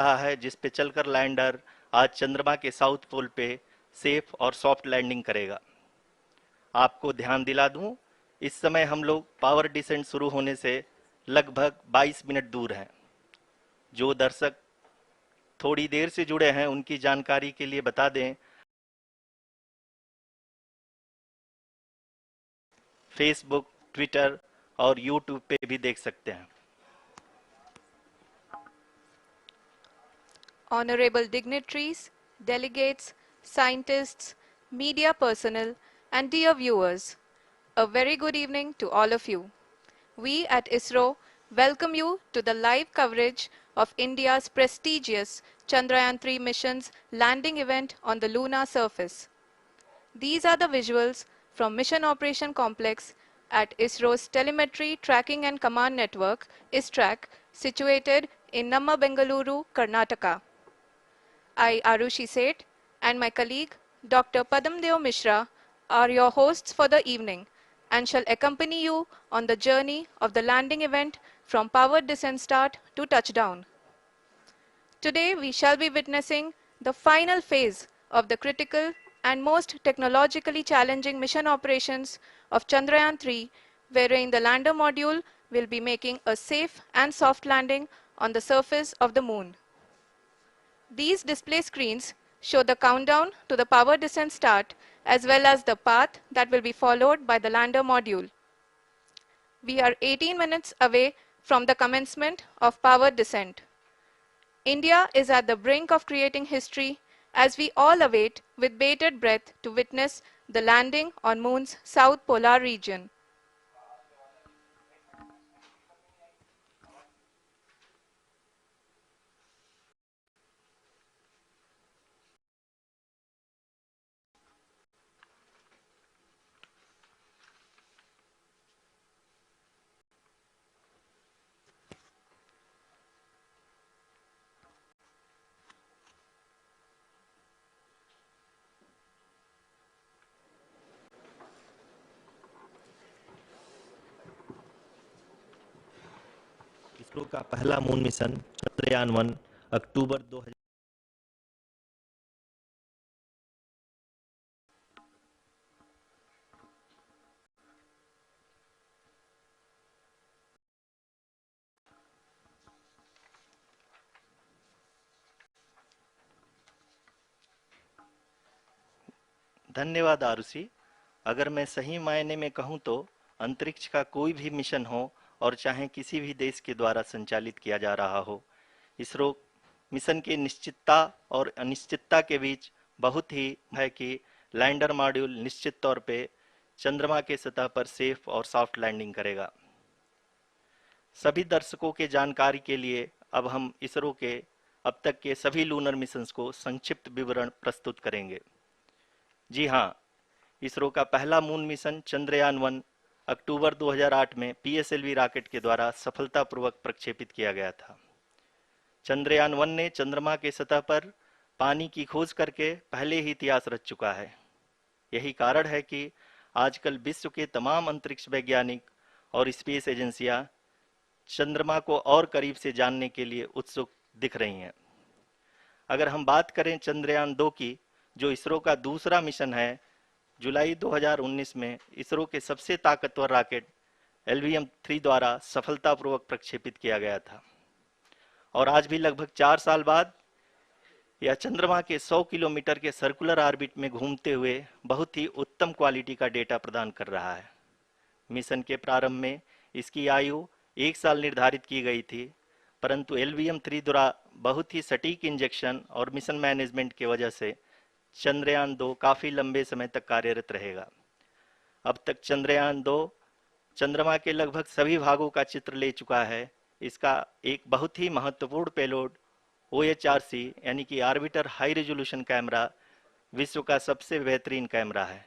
रहा है जिस पे चलकर लैंडर आज चंद्रमा के साउथ पोल पे सेफ और सॉफ्ट लैंडिंग करेगा। आपको ध्यान दिला दूं, इस समय हम लोग पावर डिसेंट शुरू होने से लगभग 22 मिनट दूर हैं। जो दर्शक थोड़ी देर से जुड़े हैं उनकी जानकारी के लिए बता दें, फेसबुक, ट्विटर और यूट्यूब पे भी देख सकते हैं। Honorable dignitaries, delegates, scientists, media personnel, and dear viewers, a very good evening to all of you. We at ISRO welcome you to the live coverage of India's prestigious Chandrayaan-3 mission's landing event on the lunar surface. These are the visuals from Mission Operation Complex at ISRO's Telemetry Tracking and Command Network, ISTRAC, situated in Namma, Bengaluru, Karnataka. I, Arushi Seth, and my colleague, Dr. Padamdeo Mishra, are your hosts for the evening and shall accompany you on the journey of the landing event from powered descent start to touchdown. Today, we shall be witnessing the final phase of the critical and most technologically challenging mission operations of Chandrayaan-3, wherein the lander module will be making a safe and soft landing on the surface of the moon. These display screens show the countdown to the power descent start as well as the path that will be followed by the lander module. We are 18 minutes away from the commencement of power descent. India is at the brink of creating history as we all await with bated breath to witness the landing on Moon's south polar region. ISRO का पहला moon mission Chandrayaan one अक्टूबर 2000। धन्यवाद आरुषि। अगर मैं सही मायने में कहूं तो अंतरिक्ष का कोई भी मिशन हो और चाहे किसी भी देश के द्वारा संचालित किया जा रहा हो, इसरो मिशन की निश्चितता और अनिश्चितता के बीच बहुत ही है कि लैंडर मॉड्यूल निश्चित तौर पे चंद्रमा के सतह पर सेफ और सॉफ्ट लैंडिंग करेगा। सभी दर्शकों के जानकारी के लिए अब हम इसरो के अब तक के सभी लूनर मिशंस को संक्षिप्त विवरण प्रस्तुत करेंगे। जी हाँ, इसरो का पहला मून मिशन चंद्रयान-1 अक्टूबर 2008 में PSLV रॉकेट के द्वारा सफलतापूर्वक प्रक्षेपित किया गया था। चंद्रयान-1 ने चंद्रमा के सतह पर पानी की खोज करके पहले ही इतिहास रच चुका है। यही कारण है कि आजकल विश्व के तमाम अंतरिक्ष वैज्ञानिक और स्पेस एजेंसियां चंद्रमा को और करीब से जानने के लिए उत्सुक दिख रही हैं। अगर हम बात करें चंद्रयान-2 की, जो इसरो का दूसरा मिशन है, जुलाई 2019 में इसरो के सबसे ताकतवर रॉकेट LVM-3 द्वारा सफलतापूर्वक प्रक्षेपित किया गया था और आज भी लगभग 4 साल बाद यह चंद्रमा के 100 किलोमीटर के सर्कुलर ऑर्बिट में घूमते हुए बहुत ही उत्तम क्वालिटी का डेटा प्रदान कर रहा है। मिशन के प्रारंभ में इसकी आयु 1 साल निर्धारित की गई थी, परंतु LVM-3 द्वारा बहुत ही सटीक इंजेक्शन और मिशन मैनेजमेंट की वजह से चंद्रयान-2 काफी लंबे समय तक कार्यरत रहेगा। अब तक चंद्रयान-2 चंद्रमा के लगभग सभी भागों का चित्र ले चुका है। इसका एक बहुत ही महत्वपूर्ण पेलोड OHRC यानी कि ऑर्बिटर हाई रेजोल्यूशन कैमरा विश्व का सबसे बेहतरीन कैमरा है,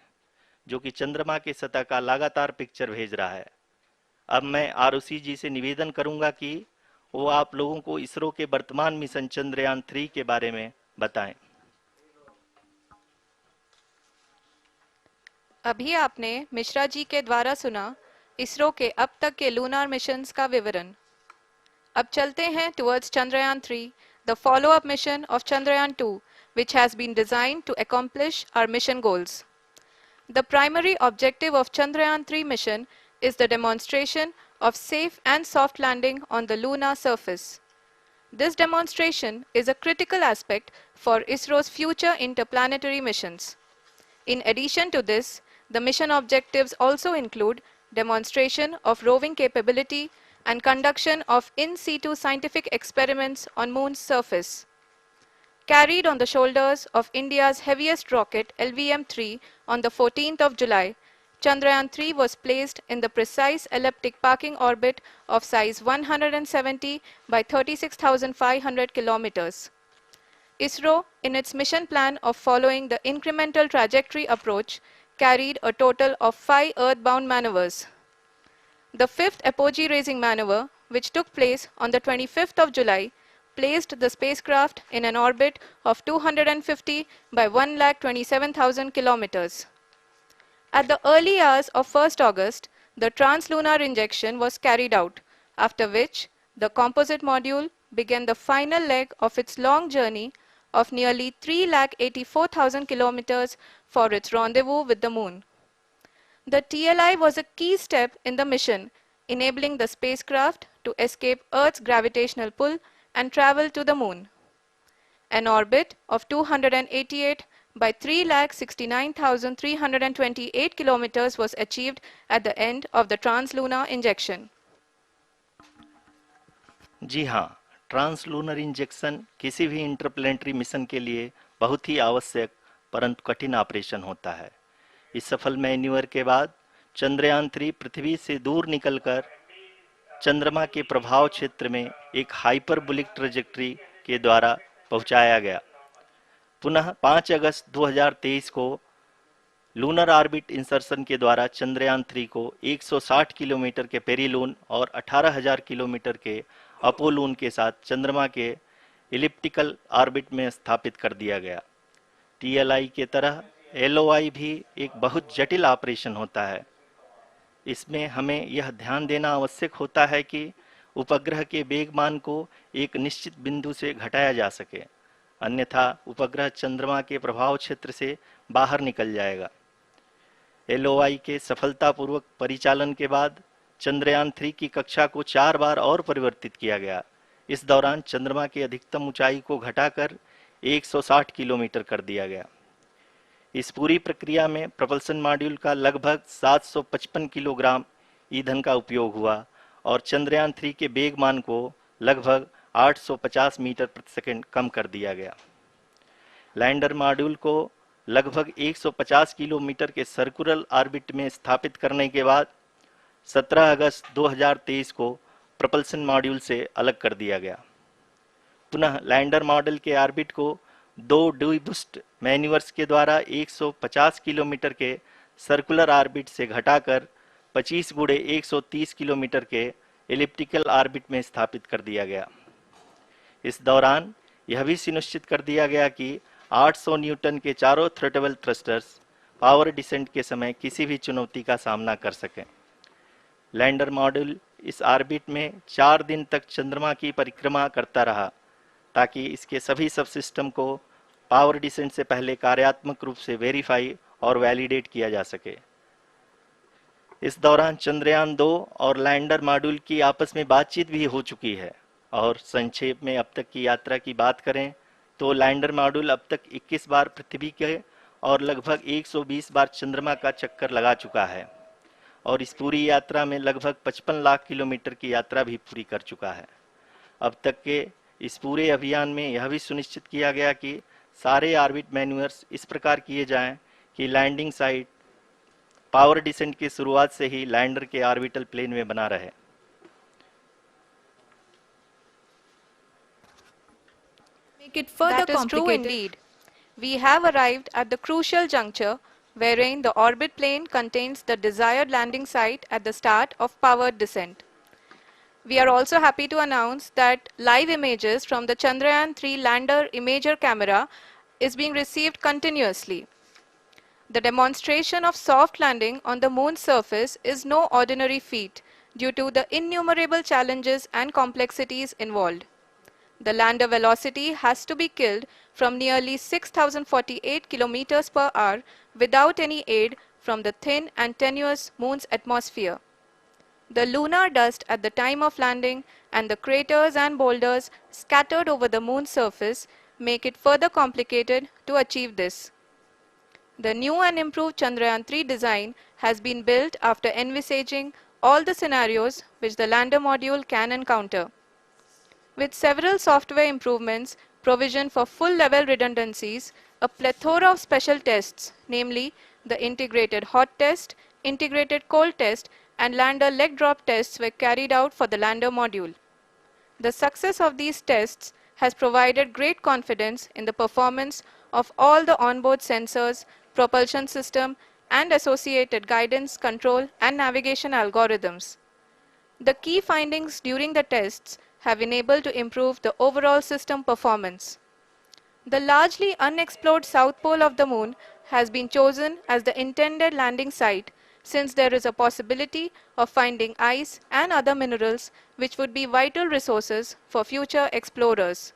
जो कि चंद्रमा के सतह का लगातार पिक्चर भेज रहा है। अब मैं आरुषि जी से निवेदन करूंगा कि वो आप लोगों को इसरो के वर्तमान मिशन चंद्रयान-3 के बारे में बताएं। अभी आपने मिश्रा जी के द्वारा सुना इसरो के अब तक के लूनार मिशंस का विवरण। अब चलते हैं towards Chandrayaan-3 the follow-up mission of Chandrayaan-2, which has been designed to accomplish our mission goals. The primary objective of Chandrayaan-3 mission is the demonstration of safe and soft landing on the lunar surface. This demonstration is a critical aspect for ISRO's future interplanetary missions. In addition to this, the mission objectives also include demonstration of roving capability and conduction of in situ scientific experiments on Moon's surface. Carried on the shoulders of India's heaviest rocket LVM-3 on the 14th of July, Chandrayaan-3 was placed in the precise elliptic parking orbit of size 170 by 36,500 kilometers. ISRO, in its mission plan of following the incremental trajectory approach, carried a total of 5 earthbound maneuvers. The fifth apogee-raising maneuver, which took place on the 25th of July, placed the spacecraft in an orbit of 250 by 1,27,000 kilometers. At the early hours of 1st August, the translunar injection was carried out, after which the composite module began the final leg of its long journey of nearly 3,84,000 kilometers for its rendezvous with the Moon. The TLI was a key step in the mission, enabling the spacecraft to escape Earth's gravitational pull and travel to the Moon. An orbit of 288 by 3,69,328 kilometers was achieved at the end of the translunar injection. जी हाँ, translunar injection किसी भी interplanetary mission के लिए बहुत ही आवश्यक परंतु कठिन operation होता है। इस सफल मैन्यूवर के बाद चंद्रयान-3 पृथ्वी से दूर निकलकर चंद्रमा के प्रभाव क्षेत्र में एक हाइपरबोलिक ट्रैजेक्टरी के द्वारा पहुंचाया गया। पुनः 5 अगस्त 2023 को लूनर ऑर्बिट इंसर्शन के द्वारा चंद्रयान-3 को 160 किलोमीटर के पेरीलून और 18,000 किलोमीटर के अपोलून के साथ चंद्रमा के इलिप्टिकल ऑर्बिट में स्थापित कर दिया गया। टीएलआई के तरह एलओआई भी एक बहुत जटिल ऑपरेशन होता है। इसमें हमें यह ध्यान देना आवश्यक होता है कि उपग्रह के वेगमान को एक निश्चित बिंदु से घटाया जा सके, अन्यथा उपग्रह चंद्रमा के प्रभाव क्षेत्र से बाहर निकल जाएगा। एलओआई के सफलतापूर्वक परिचालन के बाद चंद्रयान-3 की कक्षा को 4 बार और परिवर्तित किया गया। इस दौरान चंद्रमा की अधिकतम ऊंचाई को घटाकर 160 किलोमीटर कर दिया गया। इस पूरी प्रक्रिया में प्रपल्सन मॉड्यूल का लगभग 755 किलोग्राम ईंधन का उपयोग हुआ और चंद्रयान-3 के वेगमान को लगभग 850 मीटर प्रति सेकंड कम कर दिया गया। लैंडर मॉड्यूल को लगभग 150 किलोमीटर के सर्कुलर ऑर्बिट में स्थापित करने के बाद 17 अगस्त 2023 को प्रपल्सन मॉड्यूल से अलग कर दिया गया। पुनः लैंडर मॉडल के ऑर्बिट को 2 डीबूस्ट मैन्यूवर्स के द्वारा 150 किलोमीटर के सर्कुलर ऑर्बिट से घटाकर 25 गुणे 130 किलोमीटर के एलिप्टिकल ऑर्बिट में स्थापित कर दिया गया। इस दौरान यह भी सुनिश्चित कर दिया गया कि 800 न्यूटन के चारों थ्रोटेबल थ्रस्टर्स पावर डिसेंट के समय किसी भी चुनौती का सामना कर सकें। लैंडर मॉड्यूल इस ऑर्बिट में 4 दिन तक चंद्रमा की परिक्रमा करता रहा ताकि इसके सभी सब सिस्टम को पावर डिसेंट से पहले कार्यात्मक रूप से वेरीफाई और वैलिडेट किया जा सके। इस दौरान चंद्रयान-2 और लैंडर मॉड्यूल की आपस में बातचीत भी हो चुकी है। और संक्षेप में अब तक की यात्रा की बात करें तो लैंडर मॉड्यूल अब तक 21 बार पृथ्वी के और लगभग 120 बार चंद्रमा का चक्कर लगा चुका है और इस पूरी यात्रा में लगभग 55 लाख किलोमीटर की यात्रा भी पूरी कर चुका है। अब तक के इस पूरे अभियान में यह भी सुनिश्चित किया गया कि सारे ऑर्बिट मैन्यूवर्स इस प्रकार किए जाएं कि लैंडिंग साइट पावर डिसेंट की शुरुआत से ही लैंडर के ऑर्बिटल प्लेन में बना रहे। Make it further complicated. That is true indeed. We have arrived at the crucial juncture wherein the orbit plane contains the desired landing site at the start of powered descent. We are also happy to announce that live images from the Chandrayaan-3 lander imager camera is being received continuously. The demonstration of soft landing on the moon's surface is no ordinary feat due to the innumerable challenges and complexities involved. The lander velocity has to be killed from nearly 6,048 kilometers per hour without any aid from the thin and tenuous Moon's atmosphere. The lunar dust at the time of landing and the craters and boulders scattered over the Moon's surface make it further complicated to achieve this. The new and improved Chandrayaan-3 design has been built after envisaging all the scenarios which the lander module can encounter. With several software improvements, provision for full-level redundancies, a plethora of special tests, namely the integrated hot test, integrated cold test, and lander leg drop tests were carried out for the lander module. The success of these tests has provided great confidence in the performance of all the onboard sensors, propulsion system, and associated guidance, control, and navigation algorithms. The key findings during the tests have enabled to improve the overall system performance. The largely unexplored south pole of the Moon has been chosen as the intended landing site, since there is a possibility of finding ice and other minerals which would be vital resources for future explorers.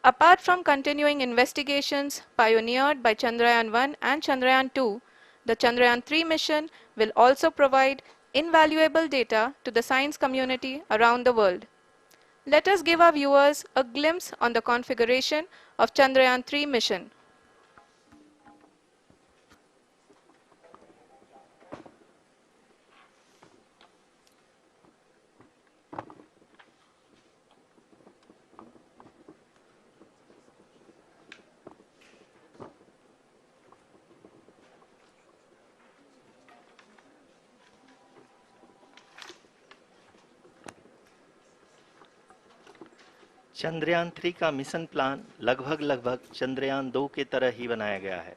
Apart from continuing investigations pioneered by Chandrayaan-1 and Chandrayaan-2, the Chandrayaan-3 mission will also provide invaluable data to the science community around the world. Let us give our viewers a glimpse on the configuration of Chandrayaan-3 mission. Chandrayaan 3 का mission plan लगभग चंद्रयान 2 के तरह ही बनाया गया है।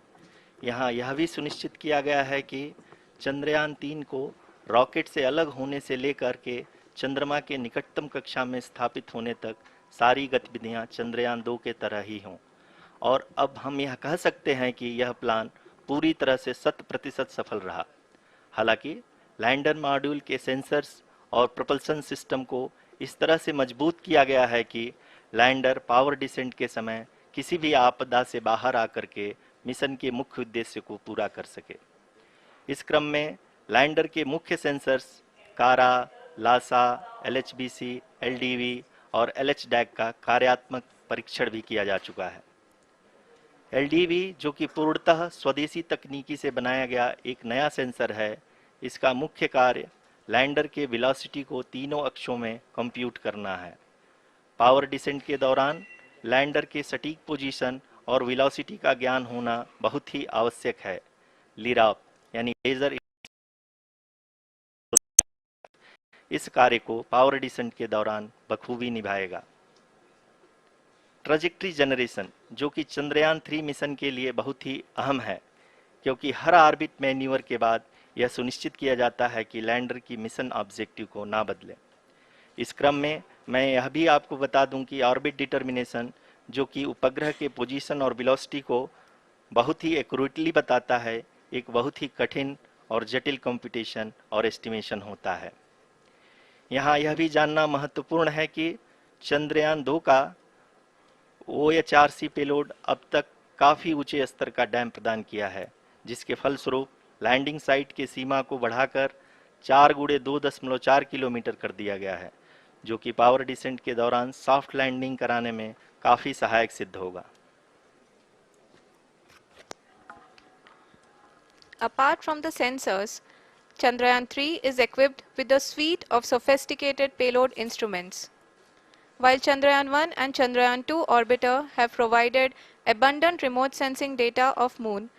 यहाँ यह भी सुनिश्चित किया गया है कि चंद्रयान 3 को रॉकेट से अलग होने से लेकर के चंद्रमा के निकटतम कक्षा में स्थापित होने तक सारी गतिविधियां चंद्रयान 2 के तरह ही हों। और अब हम यह कह सकते हैं कि यह प्लान पूरी तरह से 100% सफल रहा। हालांकि लैंडर मॉड्यूल के सेंसर्स और प्रोपल्शन सिस्टम को इस तरह से मजबूत किया गया है कि लैंडर पावर डिसेंट के समय किसी भी आपदा से बाहर आकर के मिशन के मुख्य उद्देश्य को पूरा कर सके। इस क्रम में लैंडर के मुख्य सेंसर्स कारा, लासा, LHBC, LDV और LHDAC का कार्यात्मक परीक्षण भी किया जा चुका है। LDV जो कि पूर्णतः स्वदेशी तकनीकी से बनाया गया एक नया सेंसर है, इसका मुख्य कार्य लैंडर के वेलोसिटी को तीनों अक्षों में कंप्यूट करना है। पावर डिसेंट के दौरान लैंडर के सटीक पोजीशन और वेलोसिटी का ज्ञान होना बहुत ही आवश्यक है। लिराप यानी लेजर इस कार्य को पावर डिसेंट के दौरान बखूबी निभाएगा। ट्रैजेक्टरी जनरेशन जो कि चंद्रयान 3 मिशन के लिए बहुत ही अहम है, क्योंकि हर ऑर्बिट मैन्यूवर के बाद यह सुनिश्चित किया जाता है कि लैंडर की मिशन ऑब्जेक्टिव को ना बदले। इस क्रम में मैं यह भी आपको बता दूं कि ऑर्बिट डिटर्मिनेशन जो कि उपग्रह के पोजीशन और वेलोसिटी को बहुत ही एक्यूरेटली बताता है, एक बहुत ही कठिन और जटिल कंप्यूटेशन और एस्टिमेशन होता है। यहाँ यह भी जानना महत्वपूर्ण है कि चंद्रयान 2 का OHRC पेलोड अब तक काफ़ी ऊंचे स्तर का डैम प्रदान किया है, जिसके फलस्वरूप लैंडिंग साइट के सीमा को बढ़ाकर 4 × 2.4 किलोमीटर कर दिया गया है, जो कि पावर डिसेंट के दौरान सॉफ्ट लैंडिंग कराने में काफ़ी सहायक सिद्ध होगा। Apart from the sensors, Chandrayaan-3 is equipped with a suite of sophisticated payload instruments. While Chandrayaan-1 and Chandrayaan-2 orbiter have provided abundant remote sensing data of Moon,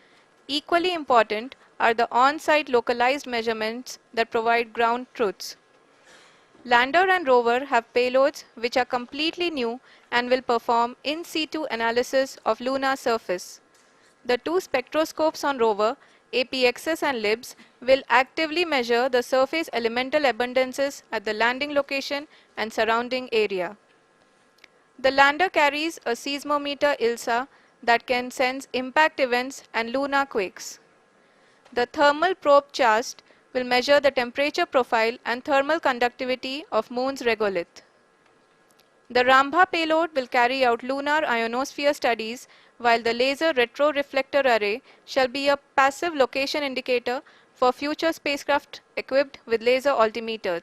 equally important are the on-site localized measurements that provide ground truths. Lander and rover have payloads which are completely new and will perform in situ analysis of lunar surface. The two spectroscopes on rover, APXS and LIBS, will actively measure the surface elemental abundances at the landing location and surrounding area. The lander carries a seismometer ILSA that can sense impact events and lunar quakes. The thermal probe CHAST will measure the temperature profile and thermal conductivity of Moon's regolith. The Rambha payload will carry out lunar ionosphere studies, while the laser retroreflector array shall be a passive location indicator for future spacecraft equipped with laser altimeter.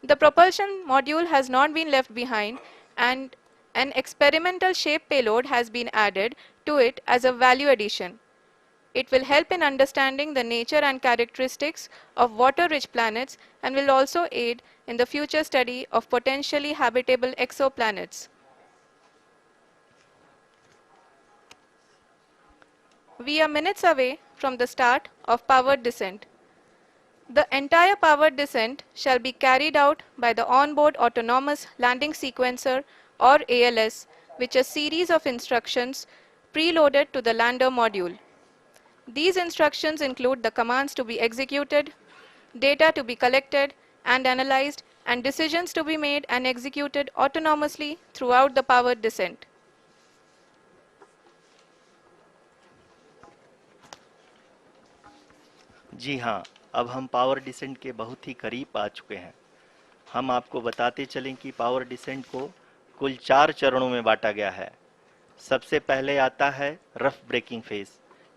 The propulsion module has not been left behind, and an experimental shape payload has been added to it as a value addition. It will help in understanding the nature and characteristics of water-rich planets and will also aid in the future study of potentially habitable exoplanets. We are minutes away from the start of powered descent. The entire powered descent shall be carried out by the onboard autonomous landing sequencer, or ALS, which is a series of instructions preloaded to the lander module. These instructions include the commands to be executed, data to be collected and analyzed, and decisions to be made and executed autonomously throughout the powered descent. जी हाँ, अब हम power descent के बहुत ही करीब आ चुके हैं। हम आपको बताते चलें कि पावर डिसेंट को कुल 4 चरणों में बांटा गया है। सबसे पहले आता है रफ ब्रेकिंग फेज,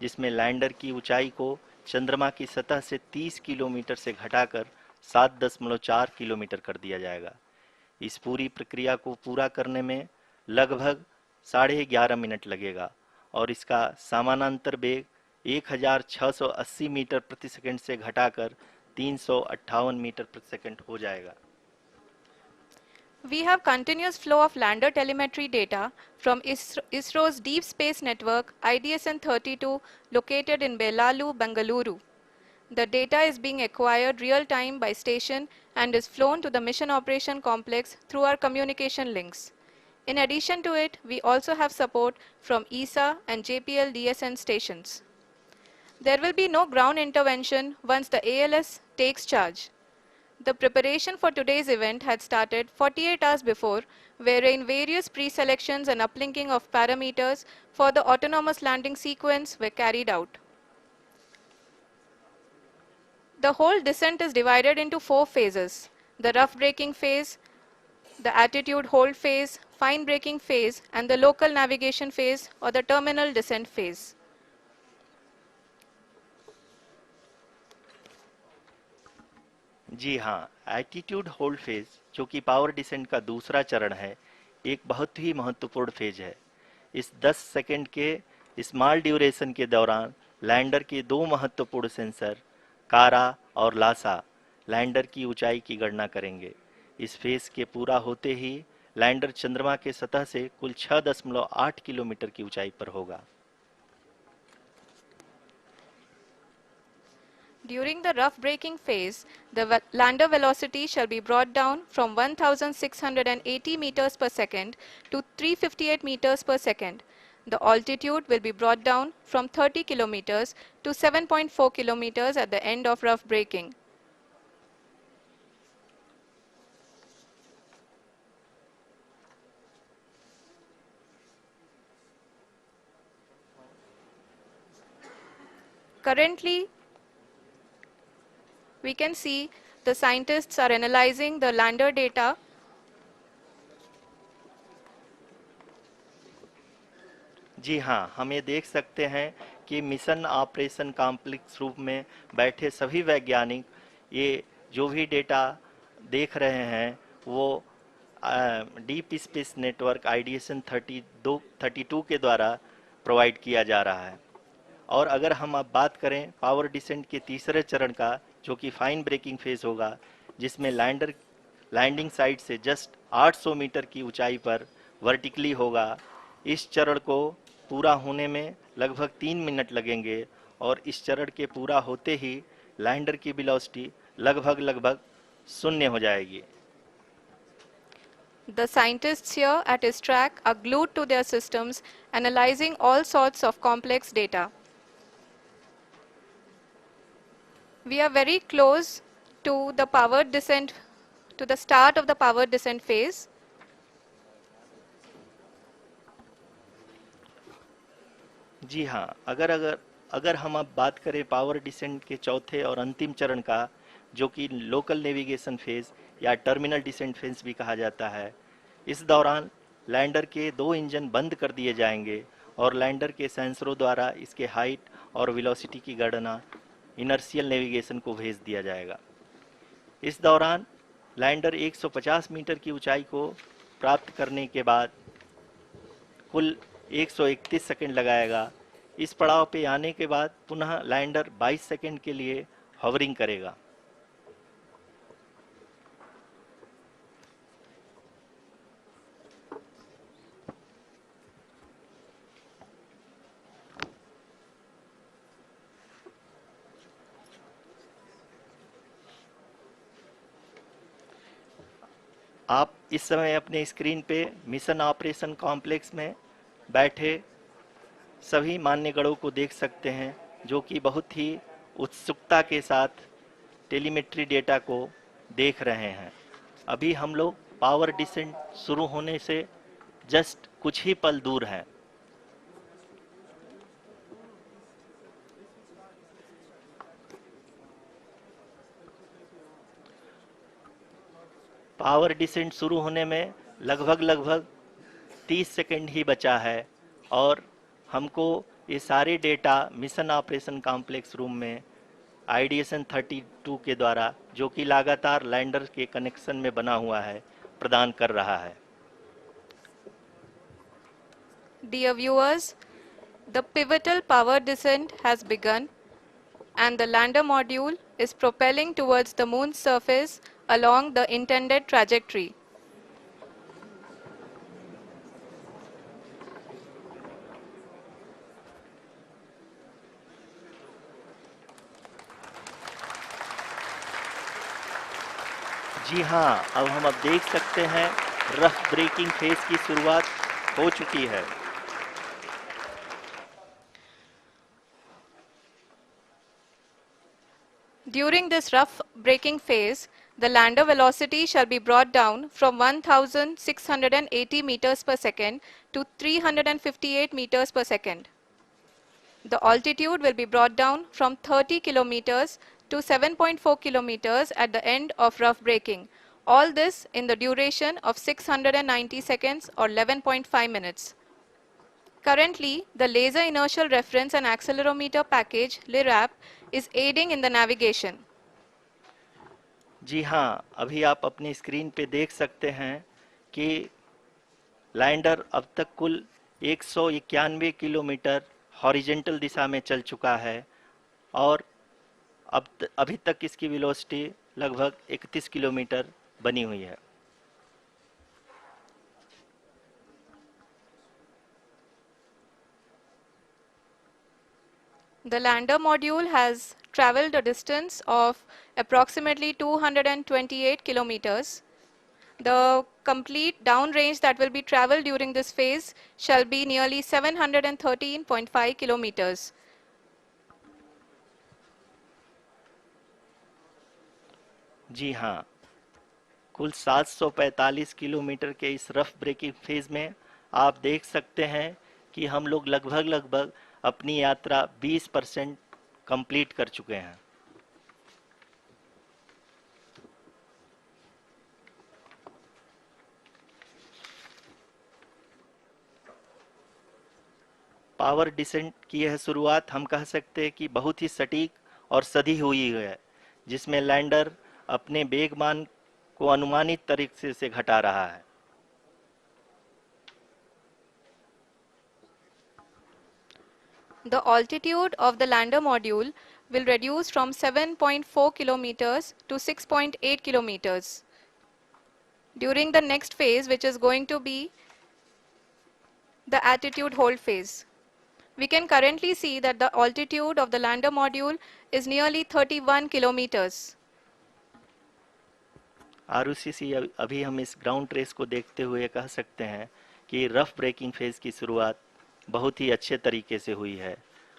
जिसमें लैंडर की ऊंचाई को चंद्रमा की सतह से 30 किलोमीटर से घटाकर 7.4 किलोमीटर कर दिया जाएगा। इस पूरी प्रक्रिया को पूरा करने में लगभग 11.5 मिनट लगेगा और इसका समानांतर वेग 1680 मीटर प्रति सेकंड से घटाकर 358 मीटर प्रति सेकंड हो जाएगा। We have continuous flow of lander telemetry data from ISRO's Deep Space Network IDSN-32 located in Belalu, Bengaluru. The data is being acquired real-time by station and is flown to the Mission Operation Complex through our communication links. In addition to it, we also have support from ESA and JPL DSN stations. There will be no ground intervention once the ALS takes charge. The preparation for today's event had started 48 hours before, wherein various pre-selections and uplinking of parameters for the autonomous landing sequence were carried out. The whole descent is divided into 4 phases: the rough braking phase, the attitude hold phase, fine braking phase, and the local navigation phase or the terminal descent phase. जी हाँ, attitude hold phase, जो कि power descent का दूसरा चरण है, एक बहुत ही महत्वपूर्ण फेज है। इस 10 सेकंड के स्मॉल ड्यूरेशन के दौरान लैंडर के 2 महत्वपूर्ण सेंसर कारा और लासा लैंडर की ऊंचाई की गणना करेंगे। इस फेज के पूरा होते ही लैंडर चंद्रमा के सतह से कुल 6.8 किलोमीटर की ऊंचाई पर होगा। During the rough braking phase, the lander velocity shall be brought down from 1680 meters per second to 358 meters per second. The altitude will be brought down from 30 kilometers to 7.4 kilometers at the end of rough braking. Currently, we can see the scientists are analyzing the lander data. जी हाँ, हम ये देख सकते हैं कि mission operation complex रूप में बैठे सभी वैज्ञानिक ये जो भी डेटा देख रहे हैं वो डीप स्पेस नेटवर्क IDSN 32 के द्वारा प्रोवाइड किया जा रहा है। और अगर हम अब बात करें पावर डिसेंट के तीसरे चरण का, जो कि फाइन ब्रेकिंग फेज होगा, जिसमें लैंडिंग साइट से जस्ट 800 मीटर की ऊंचाई पर वर्टिकली होगा। इस चरण को पूरा होने में लगभग 3 मिनट लगेंगे और इस चरण के पूरा होते ही लैंडर की वेलोसिटी लगभग 0 हो जाएगी। The scientists here at ISTRAC are glued to their systems, analyzing all sorts of complex data. We are very close to the powered descent, to the start of the powered descent phase. जी हाँ, अगर हम अब बात करें power descent के चौथे और अंतिम चरण का, जो कि लोकल नेविगेशन फेज या टर्मिनल डिसेंट फेज भी कहा जाता है, इस दौरान लैंडर के 2 इंजन बंद कर दिए जाएंगे और लैंडर के सेंसरों द्वारा इसके हाइट और वेलोसिटी की गणना इनर्शियल नेविगेशन को भेज दिया जाएगा। इस दौरान लैंडर 150 मीटर की ऊंचाई को प्राप्त करने के बाद कुल 131 सेकंड लगाएगा। इस पड़ाव पे आने के बाद पुनः लैंडर 22 सेकंड के लिए हॉवरिंग करेगा। आप इस समय अपने स्क्रीन पे मिशन ऑपरेशन कॉम्प्लेक्स में बैठे सभी मान्यगणों को देख सकते हैं, जो कि बहुत ही उत्सुकता के साथ टेलीमेट्री डेटा को देख रहे हैं। अभी हम लोग पावर डिसेंट शुरू होने से जस्ट कुछ ही पल दूर हैं। पावर डिसेंट शुरू होने में लगभग 30 सेकंड ही बचा है और हमको ये सारे data mission operation complex room में आईडीएसएन 32 के द्वारा, जो कि लगातार लैंडर के कनेक्शन में बना हुआ है, प्रदान कर रहा है। Dear viewers, the pivotal power descent has begun and the lander module is propelling towards the moon's surface along the intended trajectory. जी हाँ, अब हम देख सकते हैं रफ ब्रेकिंग फेज की शुरुआत हो चुकी है। During this rough braking phase, the lander velocity shall be brought down from 1680 meters per second to 358 meters per second. The altitude will be brought down from 30 kilometers to 7.4 kilometers at the end of rough braking. All this in the duration of 690 seconds or 11.5 minutes. Currently, the Laser Inertial Reference and Accelerometer package (LIRAP) is aiding in the navigation. जी हाँ, अभी आप अपनी screen पे देख सकते हैं कि lander अब तक कुल 191 किलोमीटर हॉरिजेंटल दिशा में चल चुका है और अभी तक इसकी वेलोसिटी लगभग 31 किलोमीटर बनी हुई है। The lander module has traveled a distance of approximately 228 kilometers. The complete downrange that will be traveled during this phase shall be nearly 713.5 kilometers. जी हाँ, कुल 745 किलोमीटर के इस रफ ब्रेकिंग फेज में आप देख सकते हैं कि हम लोग लगभग अपनी यात्रा 20% कंप्लीट कर चुके हैं। पावर डिसेंट की यह शुरुआत हम कह सकते हैं कि बहुत ही सटीक और सधी हुई है, जिसमें लैंडर अपने वेगमान को अनुमानित तरीके से घटा रहा है। The altitude of the lander module will reduce from 7.4 kilometers to 6.8 kilometers. During the next phase, which is going to be the attitude hold phase, we can currently see that the altitude of the lander module is nearly 31 kilometers. Arushi, अभी हम इस ground trace को देखते हुए कह सकते हैं कि रफ ब्रेकिंग फेज की शुरुआत बहुत ही अच्छे तरीके से हुई है।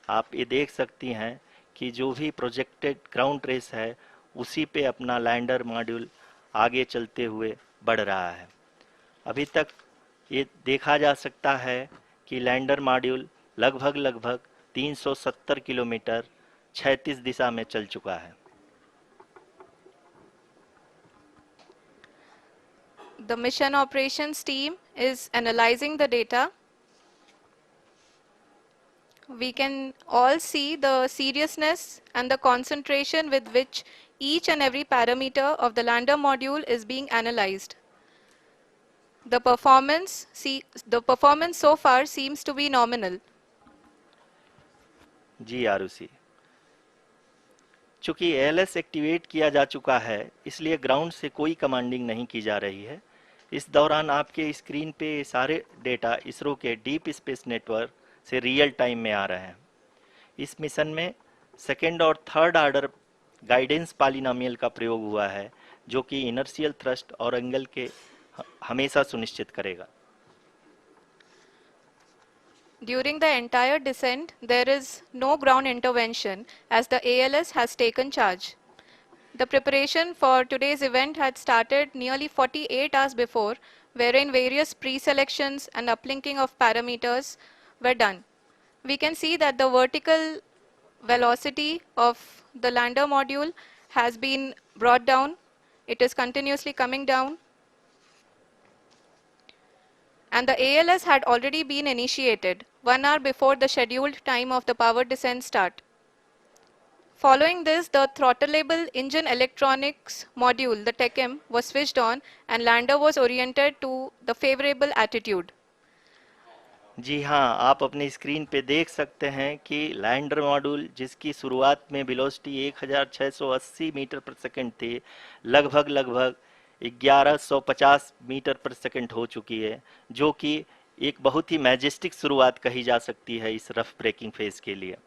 आप ये देख सकती हैं कि जो भी प्रोजेक्टेड ग्राउंड ट्रेस है उसी पे अपना लैंडर मॉड्यूल आगे चलते हुए बढ़ रहा है। अभी तक ये देखा जा सकता है कि लैंडर मॉड्यूल लगभग 370 किलोमीटर क्षैतिज दिशा में चल चुका है। The mission operations team is analyzing the data. We can all see the seriousness and the concentration with which each and every parameter of the lander module is being analyzed. The performance so far seems to be nominal. जी आरुषि, चूंकि ALS activate किया जा चुका है, इसलिए ground से कोई commanding नहीं की जा रही है। इस दौरान आपके स्क्रीन पे सारे डेटा इसरो के डीप स्पेस नेटवर्क से रियल टाइम में आ रहे हैं। इस मिशन में सेकेंड और थर्ड ऑर्डर गाइडेंस पॉलिनोमियल का प्रयोग हुआ है, जो कि इनर्शियल थ्रस्ट और एंगल के हमेशा सुनिश्चित करेगा। During the entire descent, there is no ground intervention as the ALS has taken charge. The preparation for today's event had started nearly 48 hours before, wherein various pre-selections and uplinking of parameters were done. We can see that the vertical velocity of the lander module has been brought down. It is continuously coming down. And the ALS had already been initiated 1 hour before the scheduled time of the power descent start. Following this, the throttleable engine electronics module, the TECM, was switched on and lander was oriented to the favorable attitude. जी हाँ, आप अपनी screen पे देख सकते हैं कि lander module, जिसकी शुरुआत में वेलोसिटी 1680 मीटर पर सेकंड थी, लगभग 1150 मीटर पर सेकंड हो चुकी है, जो कि एक बहुत ही मैजेस्टिक शुरुआत कही जा सकती है इस रफ ब्रेकिंग फेज के लिए।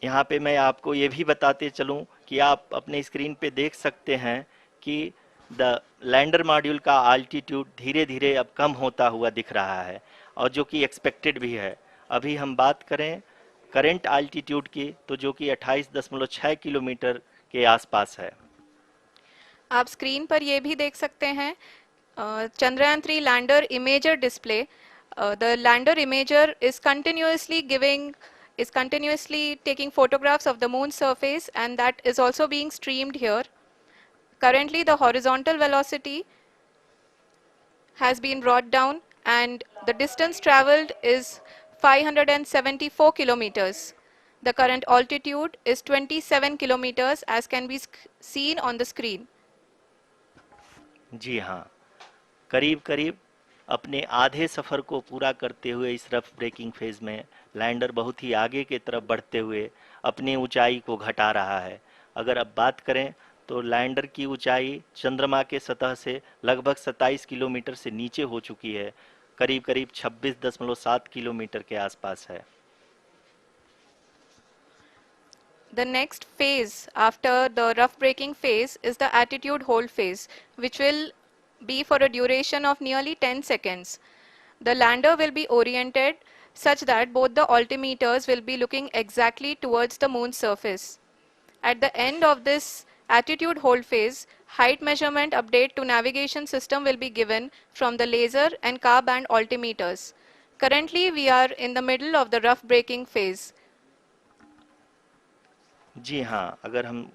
यहाँ पे मैं आपको ये भी बताते चलूँ कि आप अपने स्क्रीन पे देख सकते हैं कि द लैंडर मॉड्यूल का आल्टीट्यूड धीरे धीरे अब कम होता हुआ दिख रहा है, और जो कि एक्सपेक्टेड भी है। अभी हम बात करें करंट आल्टीट्यूड की, तो जो कि 28.6 किलोमीटर के आसपास है। आप स्क्रीन पर ये भी देख सकते हैं Chandrayaan 3 lander imager display. The lander imager is continuously taking photographs of the moon surface, and that is also being streamed here. Currently the horizontal velocity has been brought down and the distance traveled is 574 kilometers. The current altitude is 27 kilometers as can be seen on the screen. जी हाँ, करीब करीब अपने आधे सफ़र को पूरा करते हुए इस रफ ब्रेकिंग फेज में लैंडर बहुत ही आगे की तरफ बढ़ते हुए अपनी ऊंचाई को घटा रहा है। अगर अब बात करें तो लैंडर की ऊंचाई चंद्रमा के सतह से लगभग 27 किलोमीटर से नीचे हो चुकी है, करीब करीब 26.7 किलोमीटर के आसपास है। The next phase after the rough braking phase is the attitude hold phase, which will be for a duration of nearly 10 seconds. The lander will be oriented such that both the altimeters will be looking exactly towards the moon's surface. At the end of this attitude hold phase, height measurement update to navigation system will be given from the laser and car band altimeters. Currently, we are in the middle of the rough braking phase. जी हाँ, अगर हम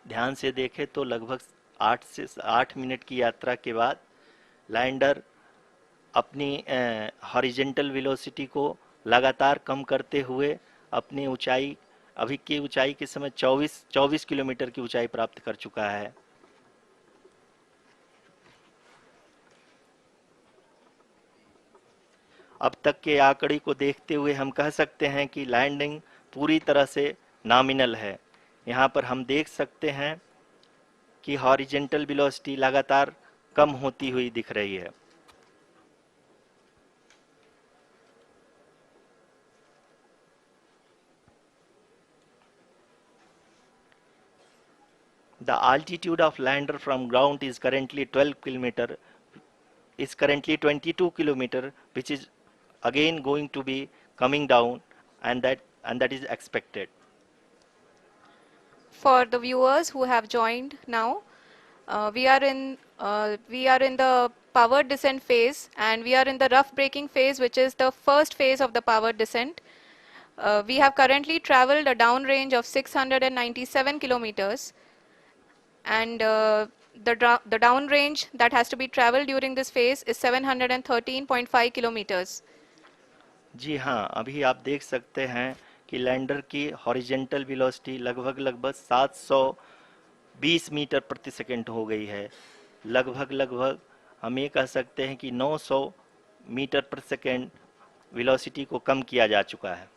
ध्यान से देखें तो लगभग 8 minute की यात्रा के बाद लैंडर अपनी हॉरिजेंटल वेलोसिटी को लगातार कम करते हुए अपनी ऊंचाई, अभी की ऊंचाई के समय 24 किलोमीटर की ऊंचाई प्राप्त कर चुका है। अब तक के आंकड़े को देखते हुए हम कह सकते हैं कि लैंडिंग पूरी तरह से नॉमिनल है। यहाँ पर हम देख सकते हैं कि हॉरिजेंटल वेलोसिटी लगातार कम होती हुई दिख रही है। The altitude of lander from ground is currently 22 kilometer, which is again going to be coming down, and that is expected. For the viewers who have joined now, we are in the power descent phase, and we are in the rough braking phase, which is the first phase of the power descent. We have currently traveled a downrange of 697 kilometers, and the downrange that has to be traveled during this phase is 713.5 kilometers. जी हाँ, अभी आप देख सकते हैं कि lander की horizontal velocity लगभग 720 metre प्रति सेकंड हो गई है। लगभग हम ये कह सकते हैं कि 900 मीटर प्रति सेकंड वेलोसिटी को कम किया जा चुका है।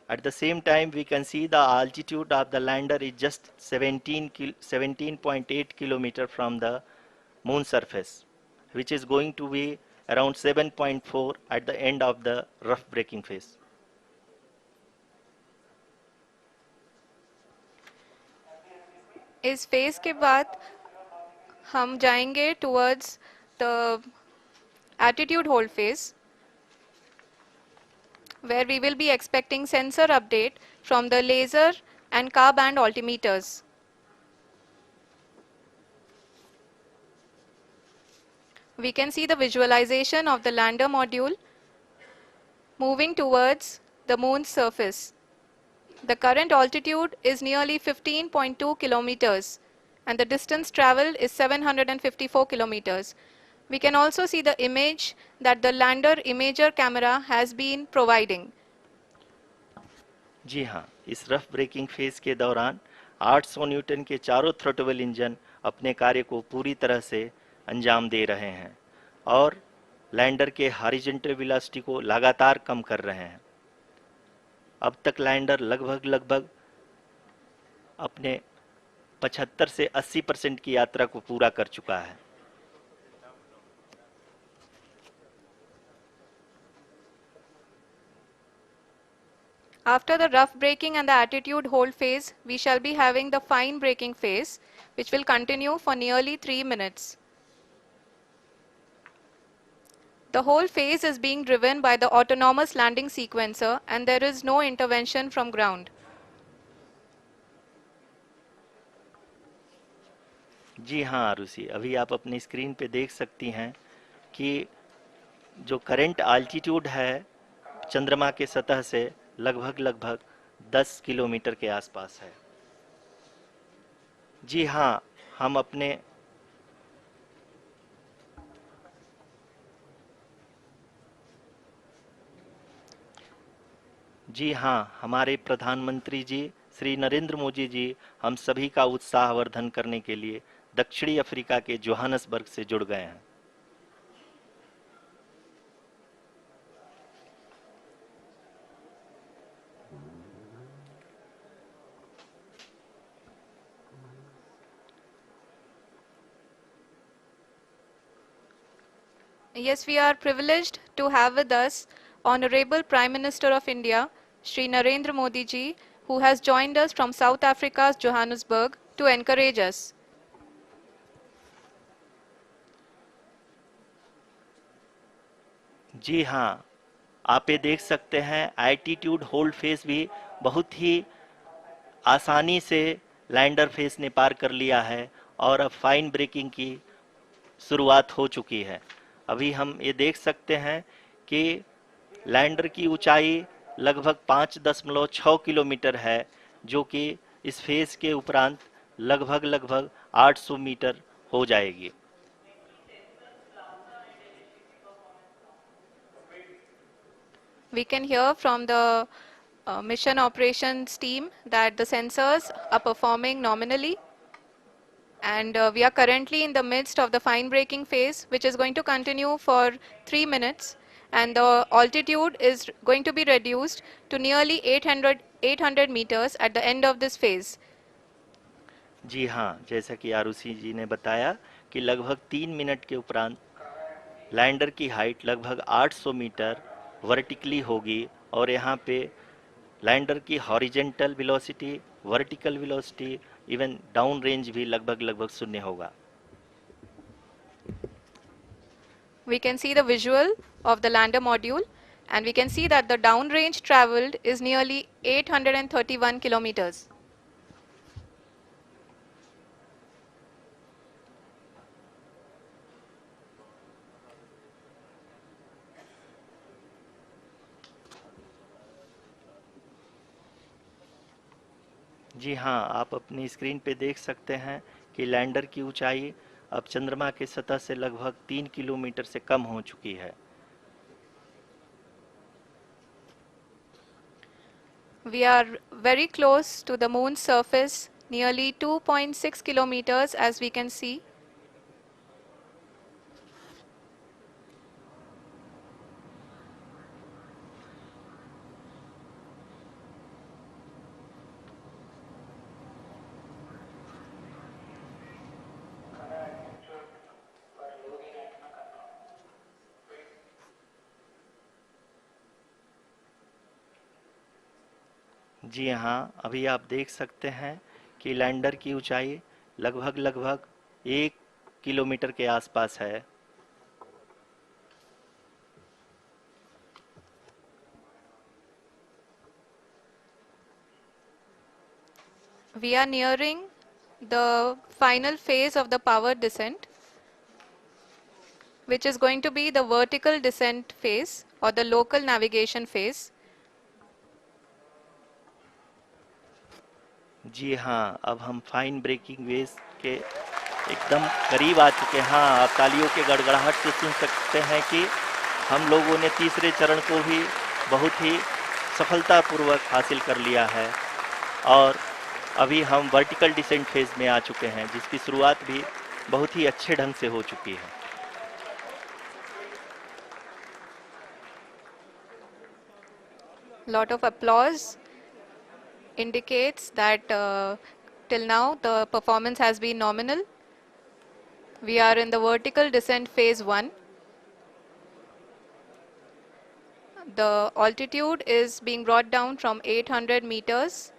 At the same time, we can see the altitude of the lander is just 17.8 kilometer from the moon surface, which is going to be around 7.4 at the end of the rough braking phase. इस phase के बाद हम जाएंगे towards the attitude hold phase, where we will be expecting sensor update from the laser and car band altimeters. We can see the visualization of the lander module moving towards the moon's surface. The current altitude is nearly 15.2 kilometers and the distance traveled is 754 kilometers. We can also see the image that the lander imager camera has been providing. जी हाँ, इस rough breaking phase के दौरान 800 Newton के चारों throttle engine अपने कार्य को पूरी तरह से अंजाम दे रहे हैं और लैंडर के हॉरिजॉन्टल वेलोसिटी को लगातार कम कर रहे हैं। अब तक लैंडर लगभग अपने 75 से 80% की यात्रा को पूरा कर चुका है। After the rough braking and the attitude hold phase, we shall be having the fine braking phase, which will continue for nearly 3 minutes. The whole phase is being driven by the autonomous landing sequencer and there is no intervention from ground. जी हाँ आरुषि, अभी आप अपनी screen पे देख सकती हैं कि जो करंट आल्टीट्यूड है चंद्रमा के सतह से लगभग 10 किलोमीटर के आसपास है। जी हाँ, हमारे प्रधानमंत्री जी श्री नरेंद्र मोदी जी हम सभी का उत्साहवर्धन करने के लिए दक्षिणी अफ्रीका के जोहानसबर्ग से जुड़ गए हैं। Yes, we are privileged to have with us Honorable Prime Minister of India, Shri Narendra Modi ji, who has joined us from South Africa's Johannesburg to encourage us. जी हाँ, आप ये देख सकते हैं एल्टीट्यूड होल्ड फेस भी बहुत ही आसानी से लैंडर फेस ने पार कर लिया है और अब फाइन ब्रेकिंग की शुरुआत हो चुकी है। अभी हम ये देख सकते हैं कि लैंडर की ऊंचाई लगभग 5.6 किलोमीटर है, जो कि इस फेज के उपरांत लगभग 800 मीटर हो जाएगी। We can hear from the mission operations team that the sensors are performing nominally, and we are currently in the midst of the fine braking phase, which is going to continue for 3 minutes, and the altitude is going to be reduced to nearly 800 meters at the end of this phase. जी हाँ, जैसा कि आरुषि जी ने बताया कि लगभग 3 minute के उपरांत lander की हाइट लगभग 800 मीटर वर्टिकली होगी और यहाँ पे लैंडर की horizontal velocity, vertical velocity, even down range भी लगभग शून्य होगा। We can see the visual of the lander module and we can see that the downrange traveled is nearly 831 kilometers. जी हाँ, आप अपनी स्क्रीन पे देख सकते हैं कि लैंडर की ऊंचाई अब चंद्रमा के सतह से लगभग 3 किलोमीटर से कम हो चुकी है। We are very close to the moon's surface, nearly 2.6 kilometers as we can see. जी हाँ, अभी आप देख सकते हैं कि लैंडर की ऊंचाई लगभग 1 किलोमीटर के आसपास है। We are nearing the final phase of the power descent, which is going to be the vertical descent phase or the local navigation phase. जी हाँ, अब हम फाइन ब्रेकिंग वेव के एकदम करीब आ चुके हैं। हाँ, आप तालियों के गड़गड़ाहट से सुन सकते हैं कि हम लोगों ने तीसरे चरण को भी बहुत ही सफलतापूर्वक हासिल कर लिया है और अभी हम वर्टिकल डिसेंट फेज में आ चुके हैं, जिसकी शुरुआत भी बहुत ही अच्छे ढंग से हो चुकी है। Lot of applause indicates that till now the performance has been nominal. We are in the vertical descent phase 1. The altitude is being brought down from 800 meters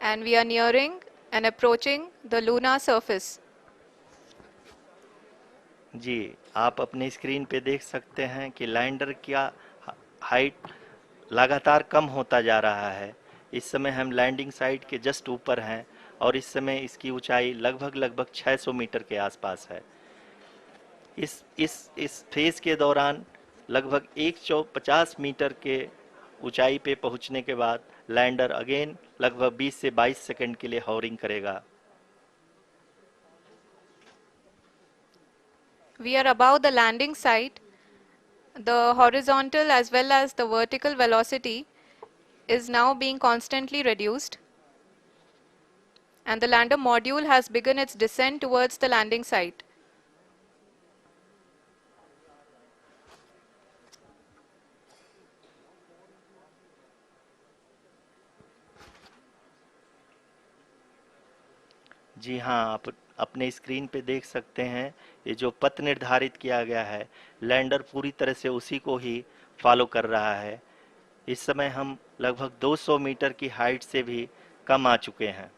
and we are nearing and approaching the lunar surface. जी, आप अपनी screen पे देख सकते हैं कि lander का height लगातार कम होता जा रहा है। इस समय हम लैंडिंग साइट के जस्ट ऊपर हैं और इस समय इसकी ऊंचाई लगभग 600 मीटर के आसपास है। इस फेज के दौरान लगभग 150 मीटर के ऊंचाई पे पहुंचने के बाद लैंडर अगेन लगभग 20 से 22 सेकंड के लिए हॉवरिंग करेगा। We are above the landing site. The horizontal as well as the vertical velocity is now being constantly reduced. And the lander module has begun its descent towards the landing site. जी हाँ, आप अपने screen पे देख सकते हैं ये जो पथ निर्धारित किया गया है, लैंडर पूरी तरह से उसी को ही फॉलो कर रहा है। इस समय हम लगभग 200 मीटर की हाइट से भी कम आ चुके हैं।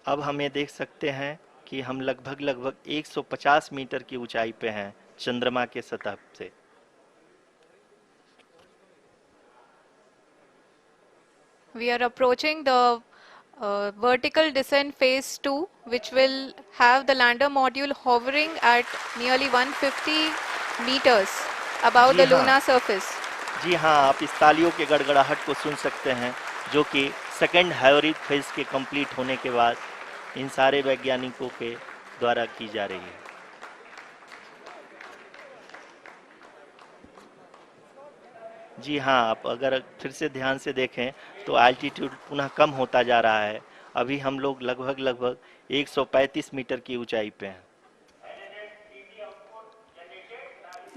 अब हम ये देख सकते हैं कि हम लगभग 150 मीटर की ऊंचाई पे हैं चंद्रमा के सतह से। We are approaching the vertical descent phase 2, which will have the lander module hovering at nearly 150 meters above ji the हाँ, lunar surface. जी हाँ, आप इस तालियों के गड़गड़ाहट को सुन सकते हैं, जो कि सेकंड हाइब्रिड फेज के कंप्लीट होने के बाद इन सारे वैज्ञानिकों के द्वारा की जा रही है। जी हाँ, आप अगर फिर से ध्यान से देखें तो एल्टीट्यूड पुनः कम होता जा रहा है। अभी हम लोग लगभग 135 मीटर की ऊंचाई पे हैं।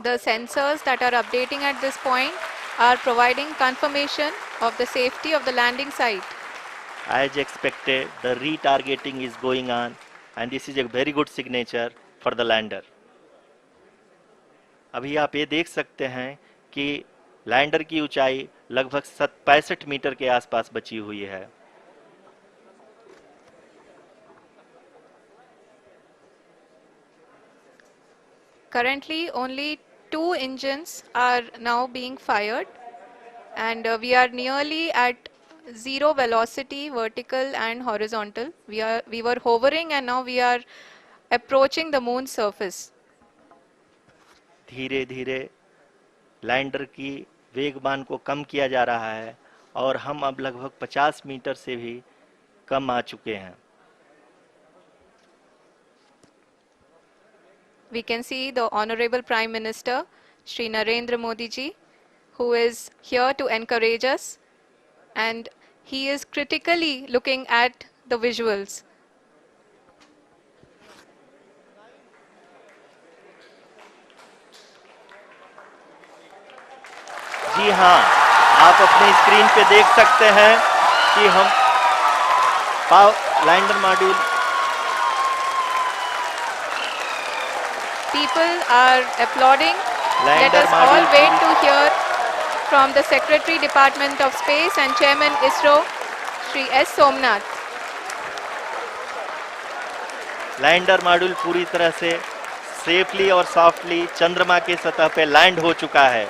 The sensors that are updating at this point are providing confirmation of the safety of the landing site. As expected, the retargeting is going on and this is a very good signature for the lander. अभी आप ये देख सकते हैं कि lander की ऊंचाई लगभग 65 मीटर के आसपास बची हुई है। Currently, only 2 engines are now being fired, and we are nearly at zero velocity, vertical and horizontal. We were hovering, and now we are approaching the moon's surface. धीरे धीरे लैंडर की वेगमान को कम किया जा रहा है और हम अब लगभग 50 मीटर से भी कम आ चुके हैं। We can see the Honorable Prime Minister, Shri Narendra Modi ji, who is here to encourage us, and he is critically looking at the visuals. जी हाँ, आप अपनी स्क्रीन पे देख सकते हैं कि हम lander module. People are applauding. Let Lander us all module wait to hear from the Secretary Department of Space and Chairman ISRO, Shri S. Somnath. Lander module पूरी तरह से सेफली और सॉफ्टली चंद्रमा के सतह पे लैंड हो चुका है।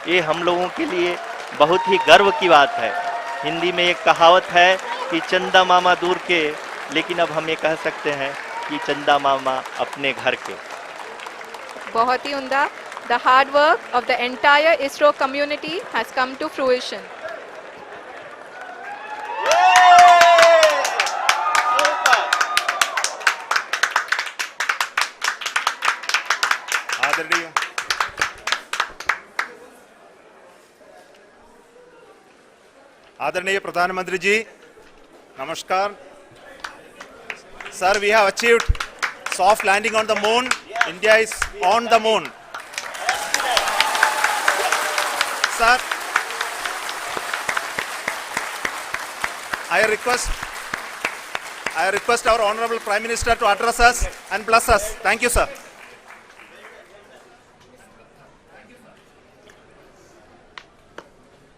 ये हम लोगों के लिए बहुत ही गर्व की बात है। हिंदी में एक कहावत है कि चंदा मामा दूर के, लेकिन अब हम ये कह सकते हैं कि चंदा मामा अपने घर के। बहुत ही उम्दा। The hard work of the entire ISRO community has come to fruition. आदरणीय प्रधानमंत्री जी, नमस्कार। Sir, we have achieved soft landing on the moon. India is on the moon. Sir, I request our Honorable Prime Minister to address us and bless us. Thank you, sir.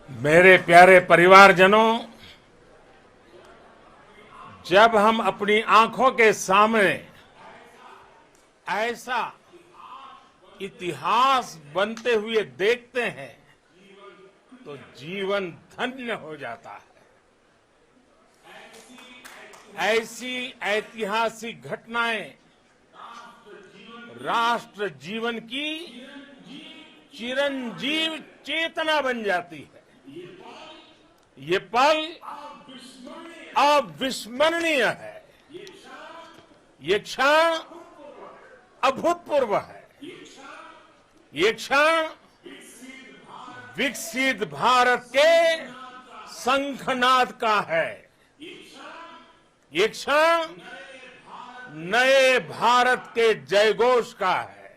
मेरे प्यारे परिवारजनों, जब हम अपनी आंखों के सामने ऐसा इतिहास बनते हुए देखते हैं तो जीवन धन्य हो जाता है। ऐसी ऐतिहासिक घटनाएं राष्ट्र जीवन की चिरंजीव चेतना बन जाती है। ये पल अविस्मरणीय है। ये क्षण अभूतपूर्व है। ये क्षण विकसित भारत के शंखनाद का है। ये क्षण नए भारत के जयघोष का है।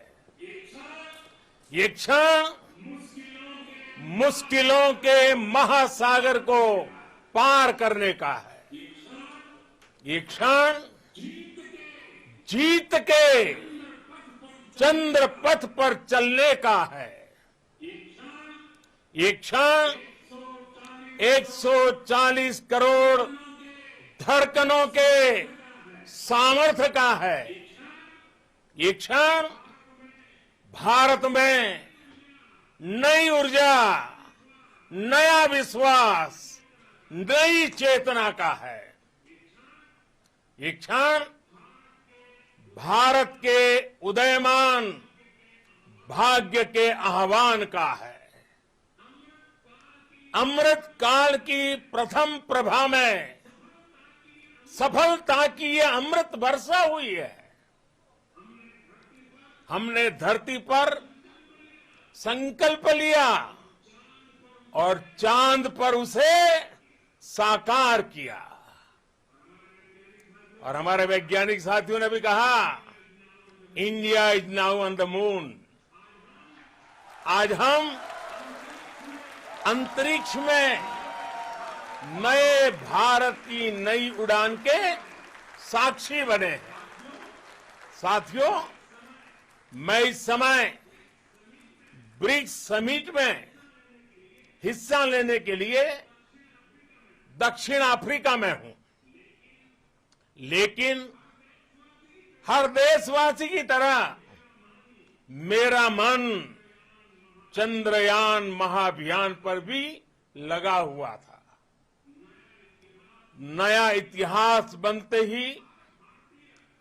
ये क्षण मुश्किलों के महासागर को पार करने का है। ये क्षण जीत के चंद्र पथ पर चलने का है। ये क्षण 140 करोड़ धड़कनों के सामर्थ्य का है। ये क्षण भारत में नई ऊर्जा, नया विश्वास, नई चेतना का है। ये क्षण भारत के उदयमान भाग्य के आह्वान का है। अमृत काल की प्रथम प्रभा में सफलता की ये अमृत वर्षा हुई है। हमने धरती पर संकल्प लिया और चांद पर उसे साकार किया। और हमारे वैज्ञानिक साथियों ने भी कहा, India is now on the moon. आज हम अंतरिक्ष में नए भारत की नई उड़ान के साक्षी बने हैं। साथियों, मैं इस समय ब्रिक्स समिट में हिस्सा लेने के लिए दक्षिण अफ्रीका में हूं, लेकिन हर देशवासी की तरह मेरा मन चंद्रयान महाअभियान पर भी लगा हुआ था। नया इतिहास बनते ही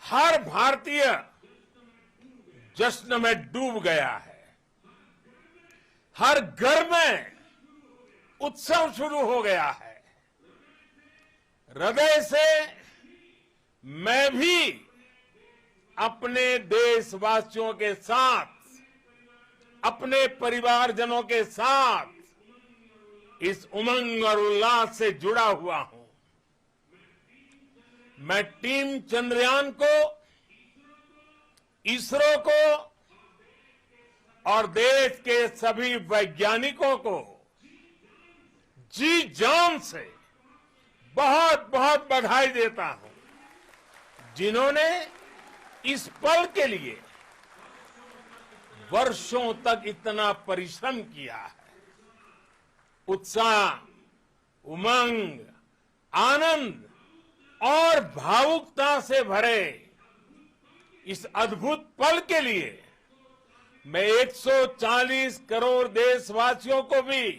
हर भारतीय जश्न में डूब गया है। हर घर में उत्सव शुरू हो गया है। हृदय से मैं भी अपने देशवासियों के साथ, अपने परिवारजनों के साथ इस उमंग और उल्लास से जुड़ा हुआ हूं। मैं टीम चंद्रयान को, इसरो को और देश के सभी वैज्ञानिकों को जी जान से बहुत बहुत बधाई देता हूं, जिन्होंने इस पल के लिए वर्षों तक इतना परिश्रम किया है। उत्साह, उमंग, आनंद और भावुकता से भरे इस अद्भुत पल के लिए मैं 140 करोड़ देशवासियों को भी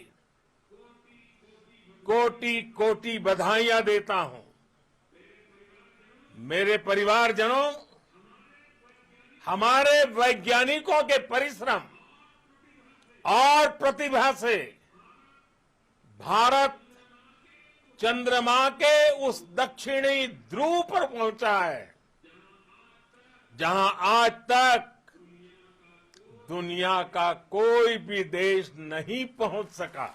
कोटि कोटि बधाइयां देता हूं। मेरे परिवारजनों, हमारे वैज्ञानिकों के परिश्रम और प्रतिभा से भारत चंद्रमा के उस दक्षिणी ध्रुव पर पहुंचा है, जहां आज तक दुनिया का कोई भी देश नहीं पहुंच सका।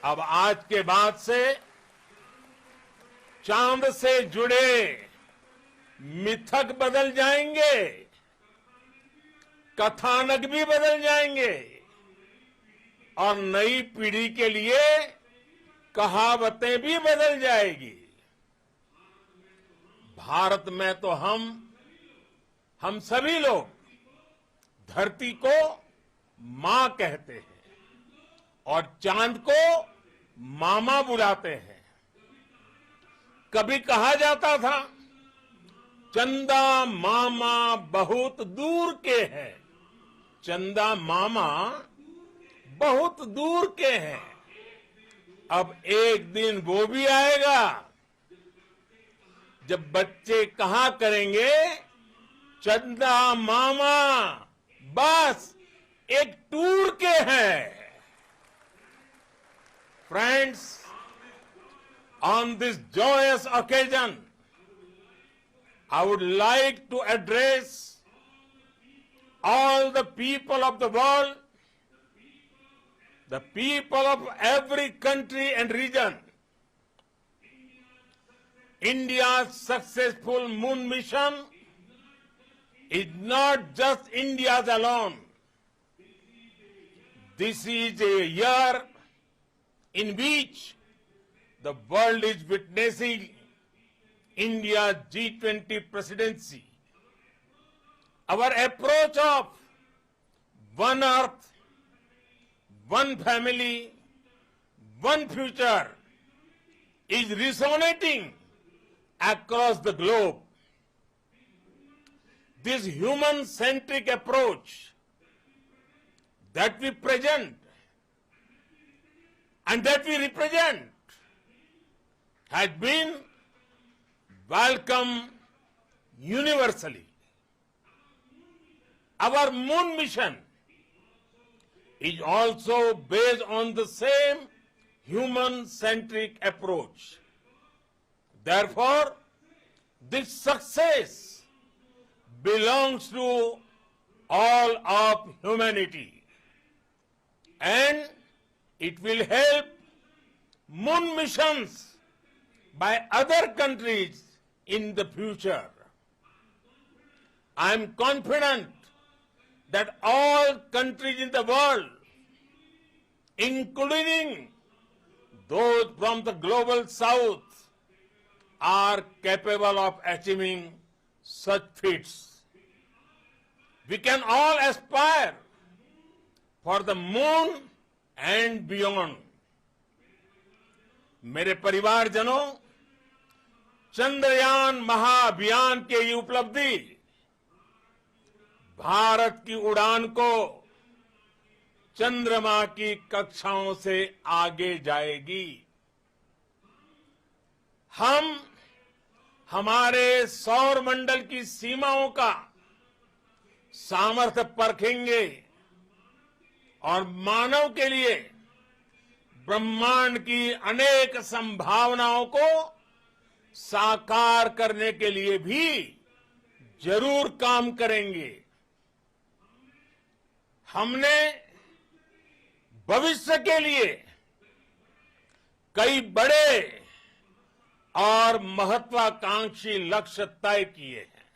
अब आज के बाद से चांद से जुड़े मिथक बदल जाएंगे, कथानक भी बदल जाएंगे और नई पीढ़ी के लिए कहावतें भी बदल जाएगी। भारत में तो हम सभी लोग धरती को मां कहते हैं और चांद को मामा बुलाते हैं। कभी कहा जाता था, चंदा मामा बहुत दूर के हैं। चंदा मामा बहुत दूर के हैं। अब एक दिन वो भी आएगा जब बच्चे कहा करेंगे, चंदा मामा बस एक टूर के हैं। Friends, on this joyous occasion, I would like to address all the people of the world, the people of every country and region. India's successful moon mission is not just India's alone. This is a year in which the world is witnessing India's G20 presidency. Our approach of one earth, one family, one future is resonating across the globe. This human-centric approach that we present and that we represent has been welcomed universally. Our moon mission is also based on the same human-centric approach. Therefore, this success belongs to all of humanity, and it will help moon missions by other countries in the future. I am confident that all countries in the world, including those from the global south, are capable of achieving such feats. We can all aspire for the moon and beyond. मेरे परिवारजनों, चंद्रयान महाअभियान की ये उपलब्धि भारत की उड़ान को चंद्रमा की कक्षाओं से आगे जाएगी। हम हमारे सौर मंडल की सीमाओं का सामर्थ्य परखेंगे और मानव के लिए ब्रह्मांड की अनेक संभावनाओं को साकार करने के लिए भी जरूर काम करेंगे। हमने भविष्य के लिए कई बड़े और महत्वाकांक्षी लक्ष्य तय किए हैं।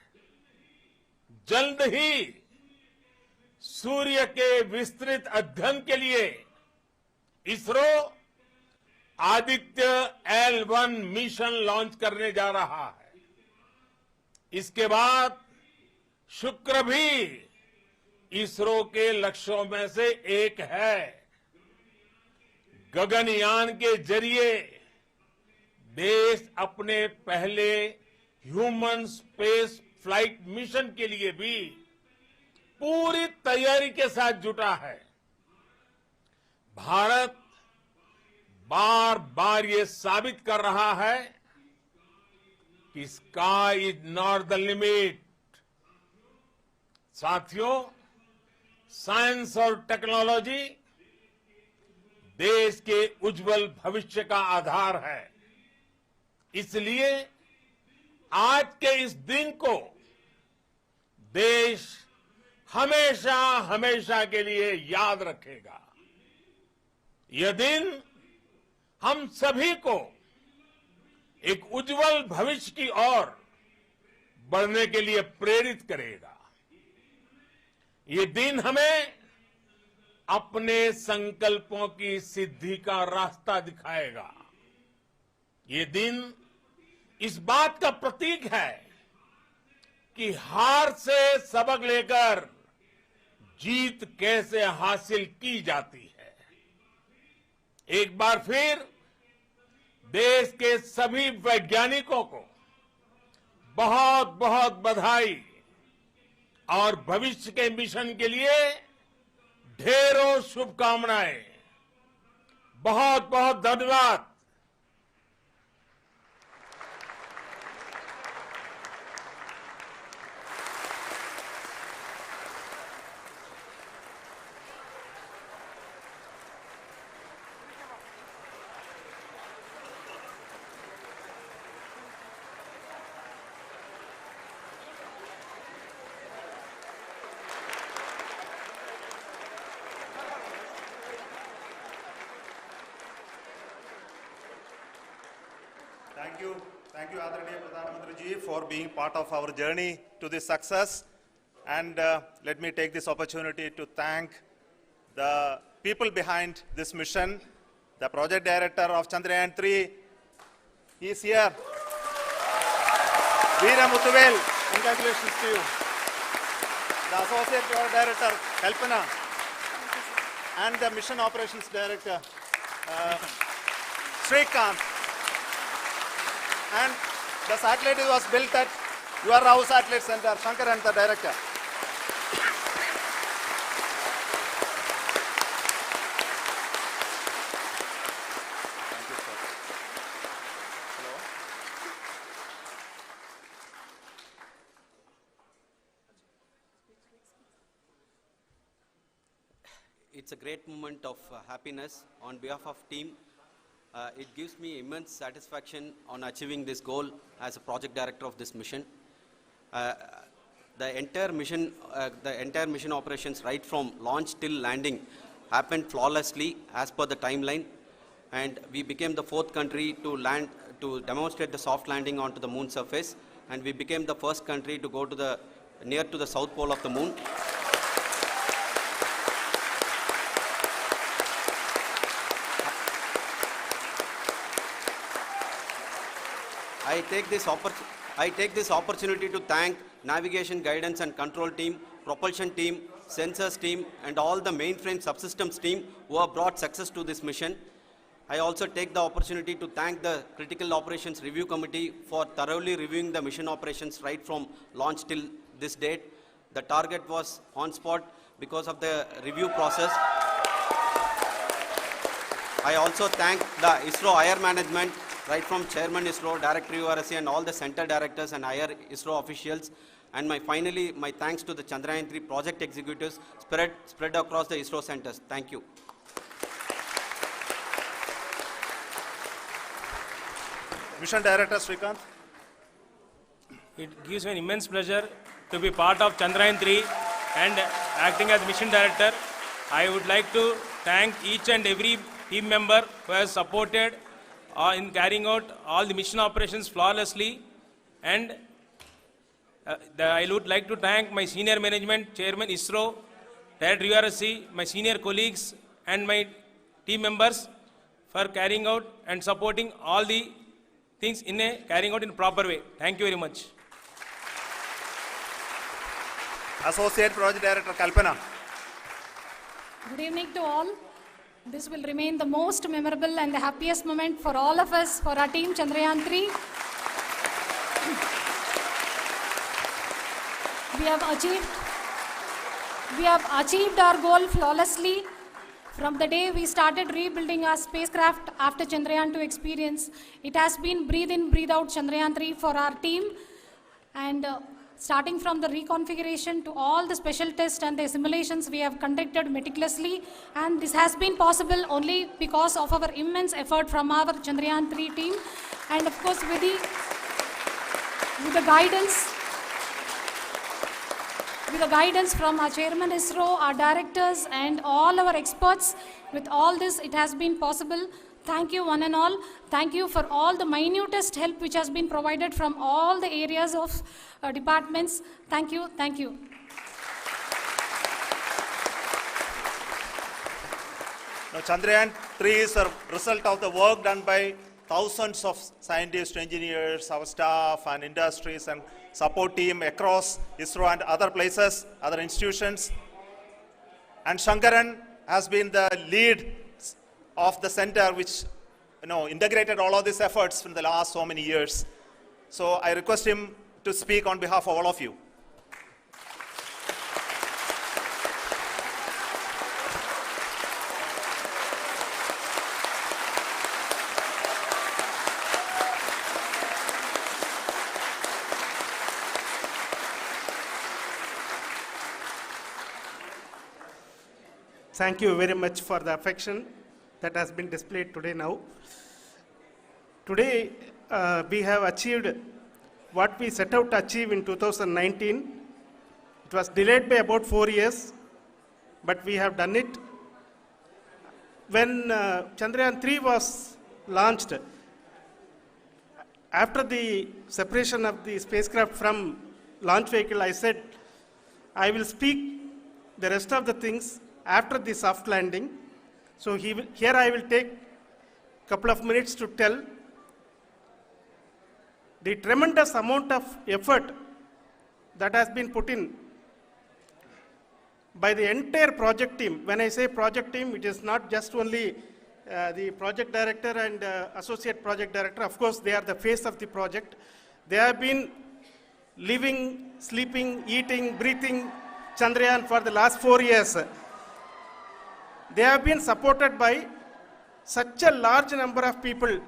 जल्द ही सूर्य के विस्तृत अध्ययन के लिए ISRO Aditya L1 mission launch करने जा रहा है। इसके बाद शुक्र भी इसरो के लक्ष्यों में से एक है। गगनयान के जरिए देश अपने पहले ह्यूमन स्पेस फ्लाइट मिशन के लिए भी पूरी तैयारी के साथ जुटा है। भारत बार बार ये साबित कर रहा है कि sky is not the limit. साथियों, साइंस और टेक्नोलॉजी देश के उज्जवल भविष्य का आधार है। इसलिए आज के इस दिन को देश हमेशा हमेशा के लिए याद रखेगा। यह दिन हम सभी को एक उज्जवल भविष्य की ओर बढ़ने के लिए प्रेरित करेगा। ये दिन हमें अपने संकल्पों की सिद्धि का रास्ता दिखाएगा। ये दिन इस बात का प्रतीक है कि हार से सबक लेकर जीत कैसे हासिल की जाती है। एक बार फिर देश के सभी वैज्ञानिकों को बहुत बहुत बधाई और भविष्य के मिशन के लिए ढेरों शुभकामनाएं। बहुत बहुत धन्यवाद। Thank you, Adharaniya Pradhan Mantri ji, for being part of our journey to this success. And let me take this opportunity to thank the people behind this mission. The project director of Chandrayaan 3, he is here. Veera Muthuvel, congratulations to you. The associate director, Kalpana, and the mission operations director, Srikanth. And the satellite was built at your house satellite center, Shankar and the director. Thank you, sir. Hello. It's a great moment of happiness on behalf of team. It gives me immense satisfaction on achieving this goal as a project director of this mission. The entire mission operations right from launch till landing happened flawlessly as per the timeline, and we became the 4th country to demonstrate the soft landing onto the moon surface, and we became the first country to go to near to the south pole of the moon. I take this opportunity to thank navigation, guidance and control team, propulsion team, sensors team and all the mainframe subsystems team who have brought success to this mission. I also take the opportunity to thank the Critical Operations Review Committee for thoroughly reviewing the mission operations right from launch till this date. The target was on spot because of the review process. I also thank the ISRO higher management, right from Chairman ISRO, Director URSC and all the center directors and higher ISRO officials. And finally, my thanks to the Chandrayaan-3 project executives spread across the ISRO centers. Thank you. Mission Director Srikanth. It gives me an immense pleasure to be part of Chandrayaan-3 and acting as Mission Director. I would like to thank each and every team member who has supported in carrying out all the mission operations flawlessly. And I would like to thank my senior management, Chairman ISRO, Director URSC, my senior colleagues and my team members for carrying out and supporting all the things carrying out in a proper way. Thank you very much. Associate Project Director Kalpana. Good evening to all. This will remain the most memorable and the happiest moment for all of us, for our team Chandrayaan-3. We have achieved our goal flawlessly. From the day we started rebuilding our spacecraft after Chandrayaan-2 experience, it has been breathe in, breathe out Chandrayaan-3 for our team. And starting from the reconfiguration to all the special tests and the simulations we have conducted meticulously, and this has been possible only because of our immense effort from our Chandrayaan-3 team, and of course with the guidance from our Chairman ISRO, our directors and all our experts. With all this, it has been possible. Thank you one and all. Thank you for all the minutest help which has been provided from all the areas of departments. Thank you. Thank you. Now, Chandrayaan-3 is a result of the work done by thousands of scientists, engineers, our staff and industries and support team across ISRO and other places, other institutions. And Shankaran has been the lead of the center which integrated all of these efforts in the last so many years. So I request him to speak on behalf of all of you. Thank you very much for the affection that has been displayed today now. Today, we have achieved what we set out to achieve in 2019. It was delayed by about 4 years, but we have done it. When Chandrayaan-3 was launched, after the separation of the spacecraft from launch vehicle, I said, I will speak the rest of the things after the soft landing. So here I will take a couple of minutes to tell the tremendous amount of effort that has been put in by the entire project team. When I say project team, it is not just only the project director and associate project director. Of course, they are the face of the project. They have been living, sleeping, eating, breathing Chandrayaan for the last 4 years. They have been supported by such a large number of people,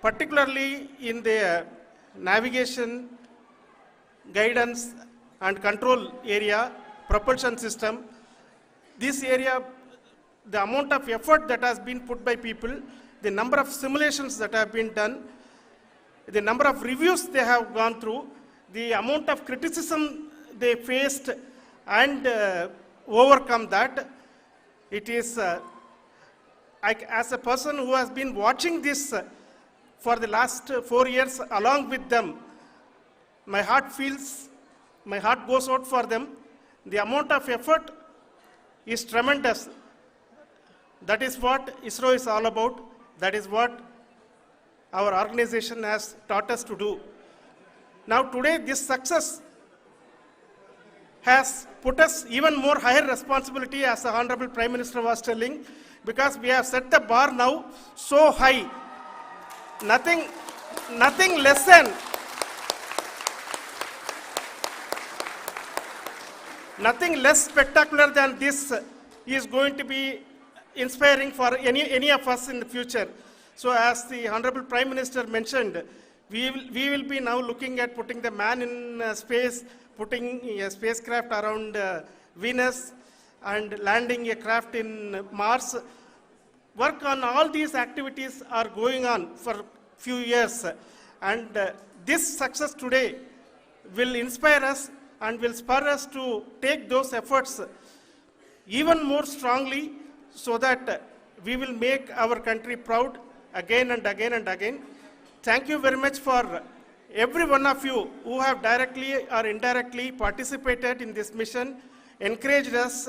particularly in the navigation, guidance and control area, propulsion system. This area, the amount of effort that has been put by people, the number of simulations that have been done, the number of reviews they have gone through, the amount of criticism they faced and overcome that. It is, as a person who has been watching this for the last 4 years along with them, my heart goes out for them. The amount of effort is tremendous. That is what ISRO is all about. That is what our organization has taught us to do. Now today, this success has put us even more higher responsibility, as the Honorable Prime Minister was telling, because we have set the bar now so high. Nothing less spectacular than this is going to be inspiring for any of us in the future. So as the Honorable Prime Minister mentioned, we will be now looking at putting the man in space, putting a spacecraft around Venus and landing a craft in Mars. Work on all these activities are going on for few years, and this success today will inspire us and will spur us to take those efforts even more strongly, so that we will make our country proud again and again and again. Thank you very much for every one of you who have directly or indirectly participated in this mission, encouraged us,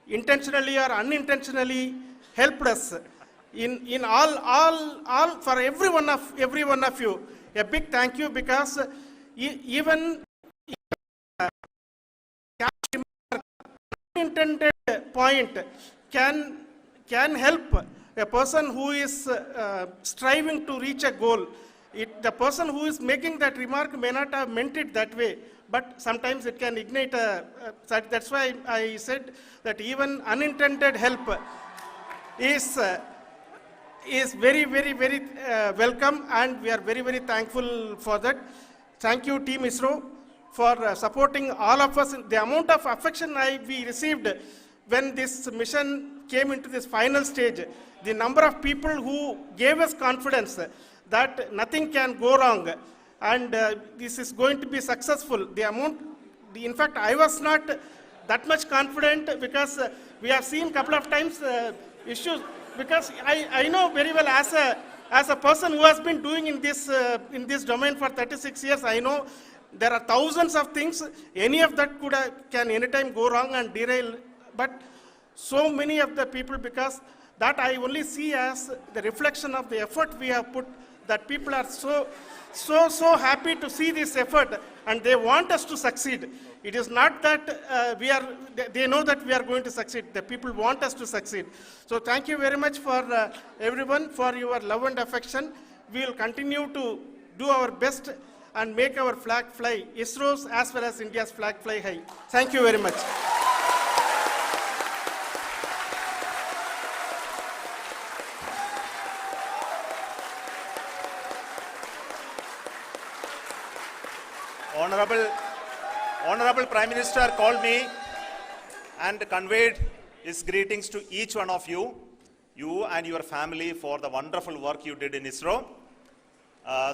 intentionally or unintentionally helped us in all for every one of you. A big thank you, because even unintended point can help a person who is striving to reach a goal. The person who is making that remark may not have meant it that way, but sometimes it can ignite that's why I said that even unintended help is very, very, very welcome, and we are very, very thankful for that. Thank you, Team ISRO, for supporting all of us. The amount of affection we received when this mission came into this final stage, the number of people who gave us confidence that nothing can go wrong, and this is going to be successful. In fact, I was not that much confident, because we have seen couple of times issues, because I know very well as a person who has been doing in this domain for 36 years, I know there are thousands of things. Any of that can anytime go wrong and derail. But so many of the people, because that I only see as the reflection of the effort we have put, that people are so happy to see this effort, and they want us to succeed. It is not that they know that we are going to succeed. The people want us to succeed. So thank you very much for everyone for your love and affection. We will continue to do our best and make our flag fly, ISRO's as well as India's flag fly high. Thank you very much. Honorable Prime Minister called me and conveyed his greetings to each one of you and your family, for the wonderful work you did in ISRO.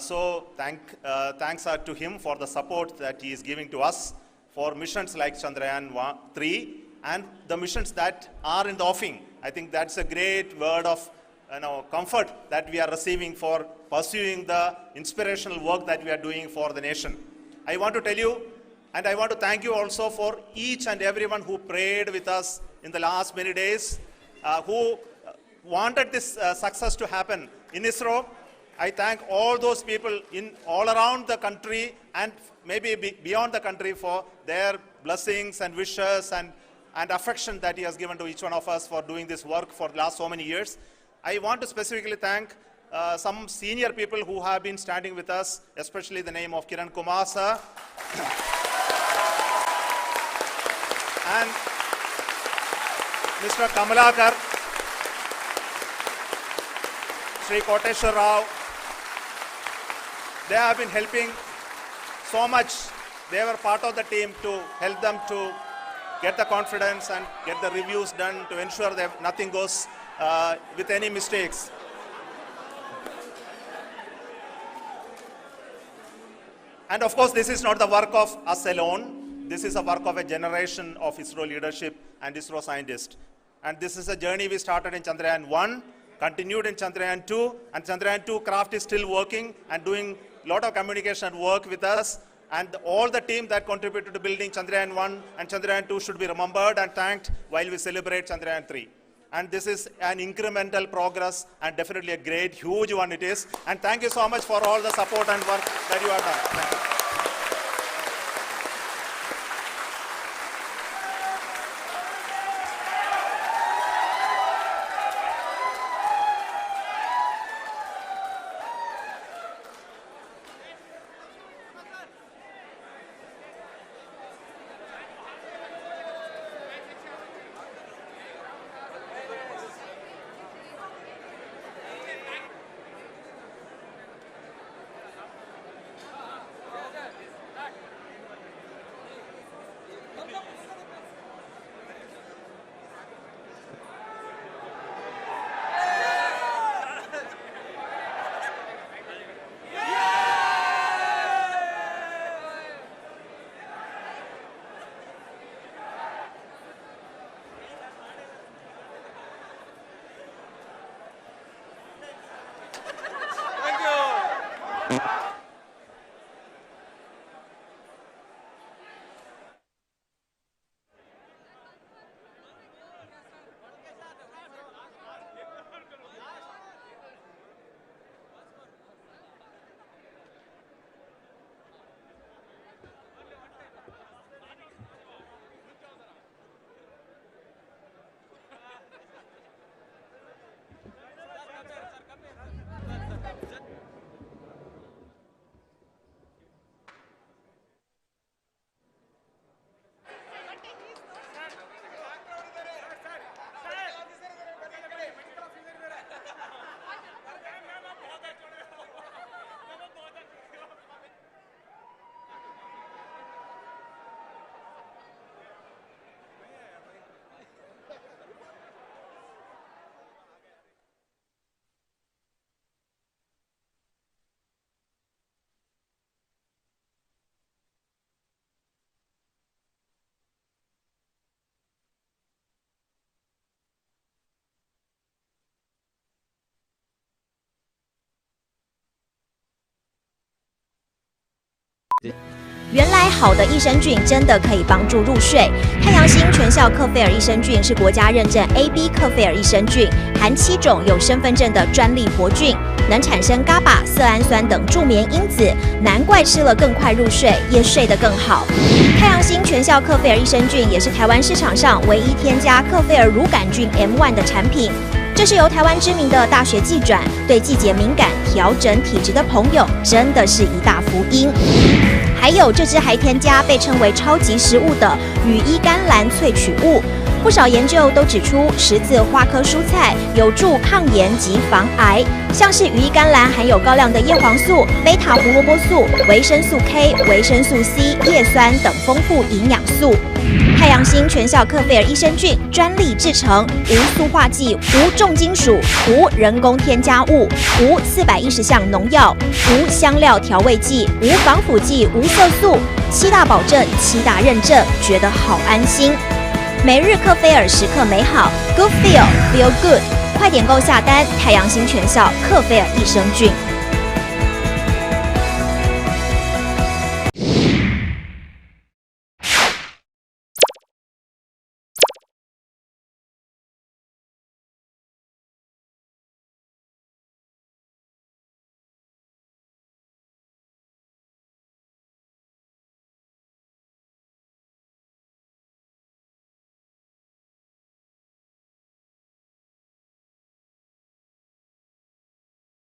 So thanks are to him for the support that he is giving to us for missions like Chandrayaan 3 and the missions that are in the offing. I think that's a great word of comfort that we are receiving for pursuing the inspirational work that we are doing for the nation. I want to tell you, and I want to thank you also for each and everyone who prayed with us in the last many days, who wanted this success to happen in ISRO. I thank all those people all around the country and maybe beyond the country for their blessings and wishes and affection that he has given to each one of us for doing this work for the last so many years. I want to specifically thank some senior people who have been standing with us, especially the name of Kiran Kumar sir and Mr. Kamalakar, Sri Koteshwar Rao. They have been helping so much. They were part of the team to help them to get the confidence and get the reviews done to ensure that nothing goes with any mistakes. And of course, this is not the work of us alone. This is a work of a generation of ISRO leadership and ISRO scientists. And this is a journey we started in Chandrayaan 1, continued in Chandrayaan 2, and Chandrayaan 2 craft is still working and doing a lot of communication work with us. And all the team that contributed to building Chandrayaan 1 and Chandrayaan 2 should be remembered and thanked while we celebrate Chandrayaan 3. And this is an incremental progress and definitely a great, huge one it is. And thank you so much for all the support and work that you have done. Thank you. 原来好的益生菌真的可以帮助入睡。太阳星全效克菲尔益生菌是国家认证 AB 克菲尔益生菌，含7种有身份证的专利活菌，能产生伽巴、色氨酸等助眠因子，难怪吃了更快入睡，也睡得更好。太阳星全效克菲尔益生菌也是台湾市场上唯一添加克菲尔乳杆菌 M1 的产品。这是由台湾知名的大学季转，对季节敏感、调整体质的朋友，真的是一大福音。还有这支还添加被称为超级食物的羽衣甘蓝萃取物，不少研究都指出，十字花科蔬菜有助抗炎及防癌，像是羽衣甘蓝含有高量的叶黄素、贝塔胡萝卜素、维生素 K、维生素 C、叶酸等丰富营养素。太阳星全效克菲尔益生菌专利制成，无塑化剂、无重金属、无人工添加物、无410项农药、无香料调味剂、无防腐剂、无色素，7大保证、7大认证，觉得好安心。每日克菲尔，时刻美好 ，Good Feel Feel Good， 快点购下单！太阳星全效克菲尔益生菌。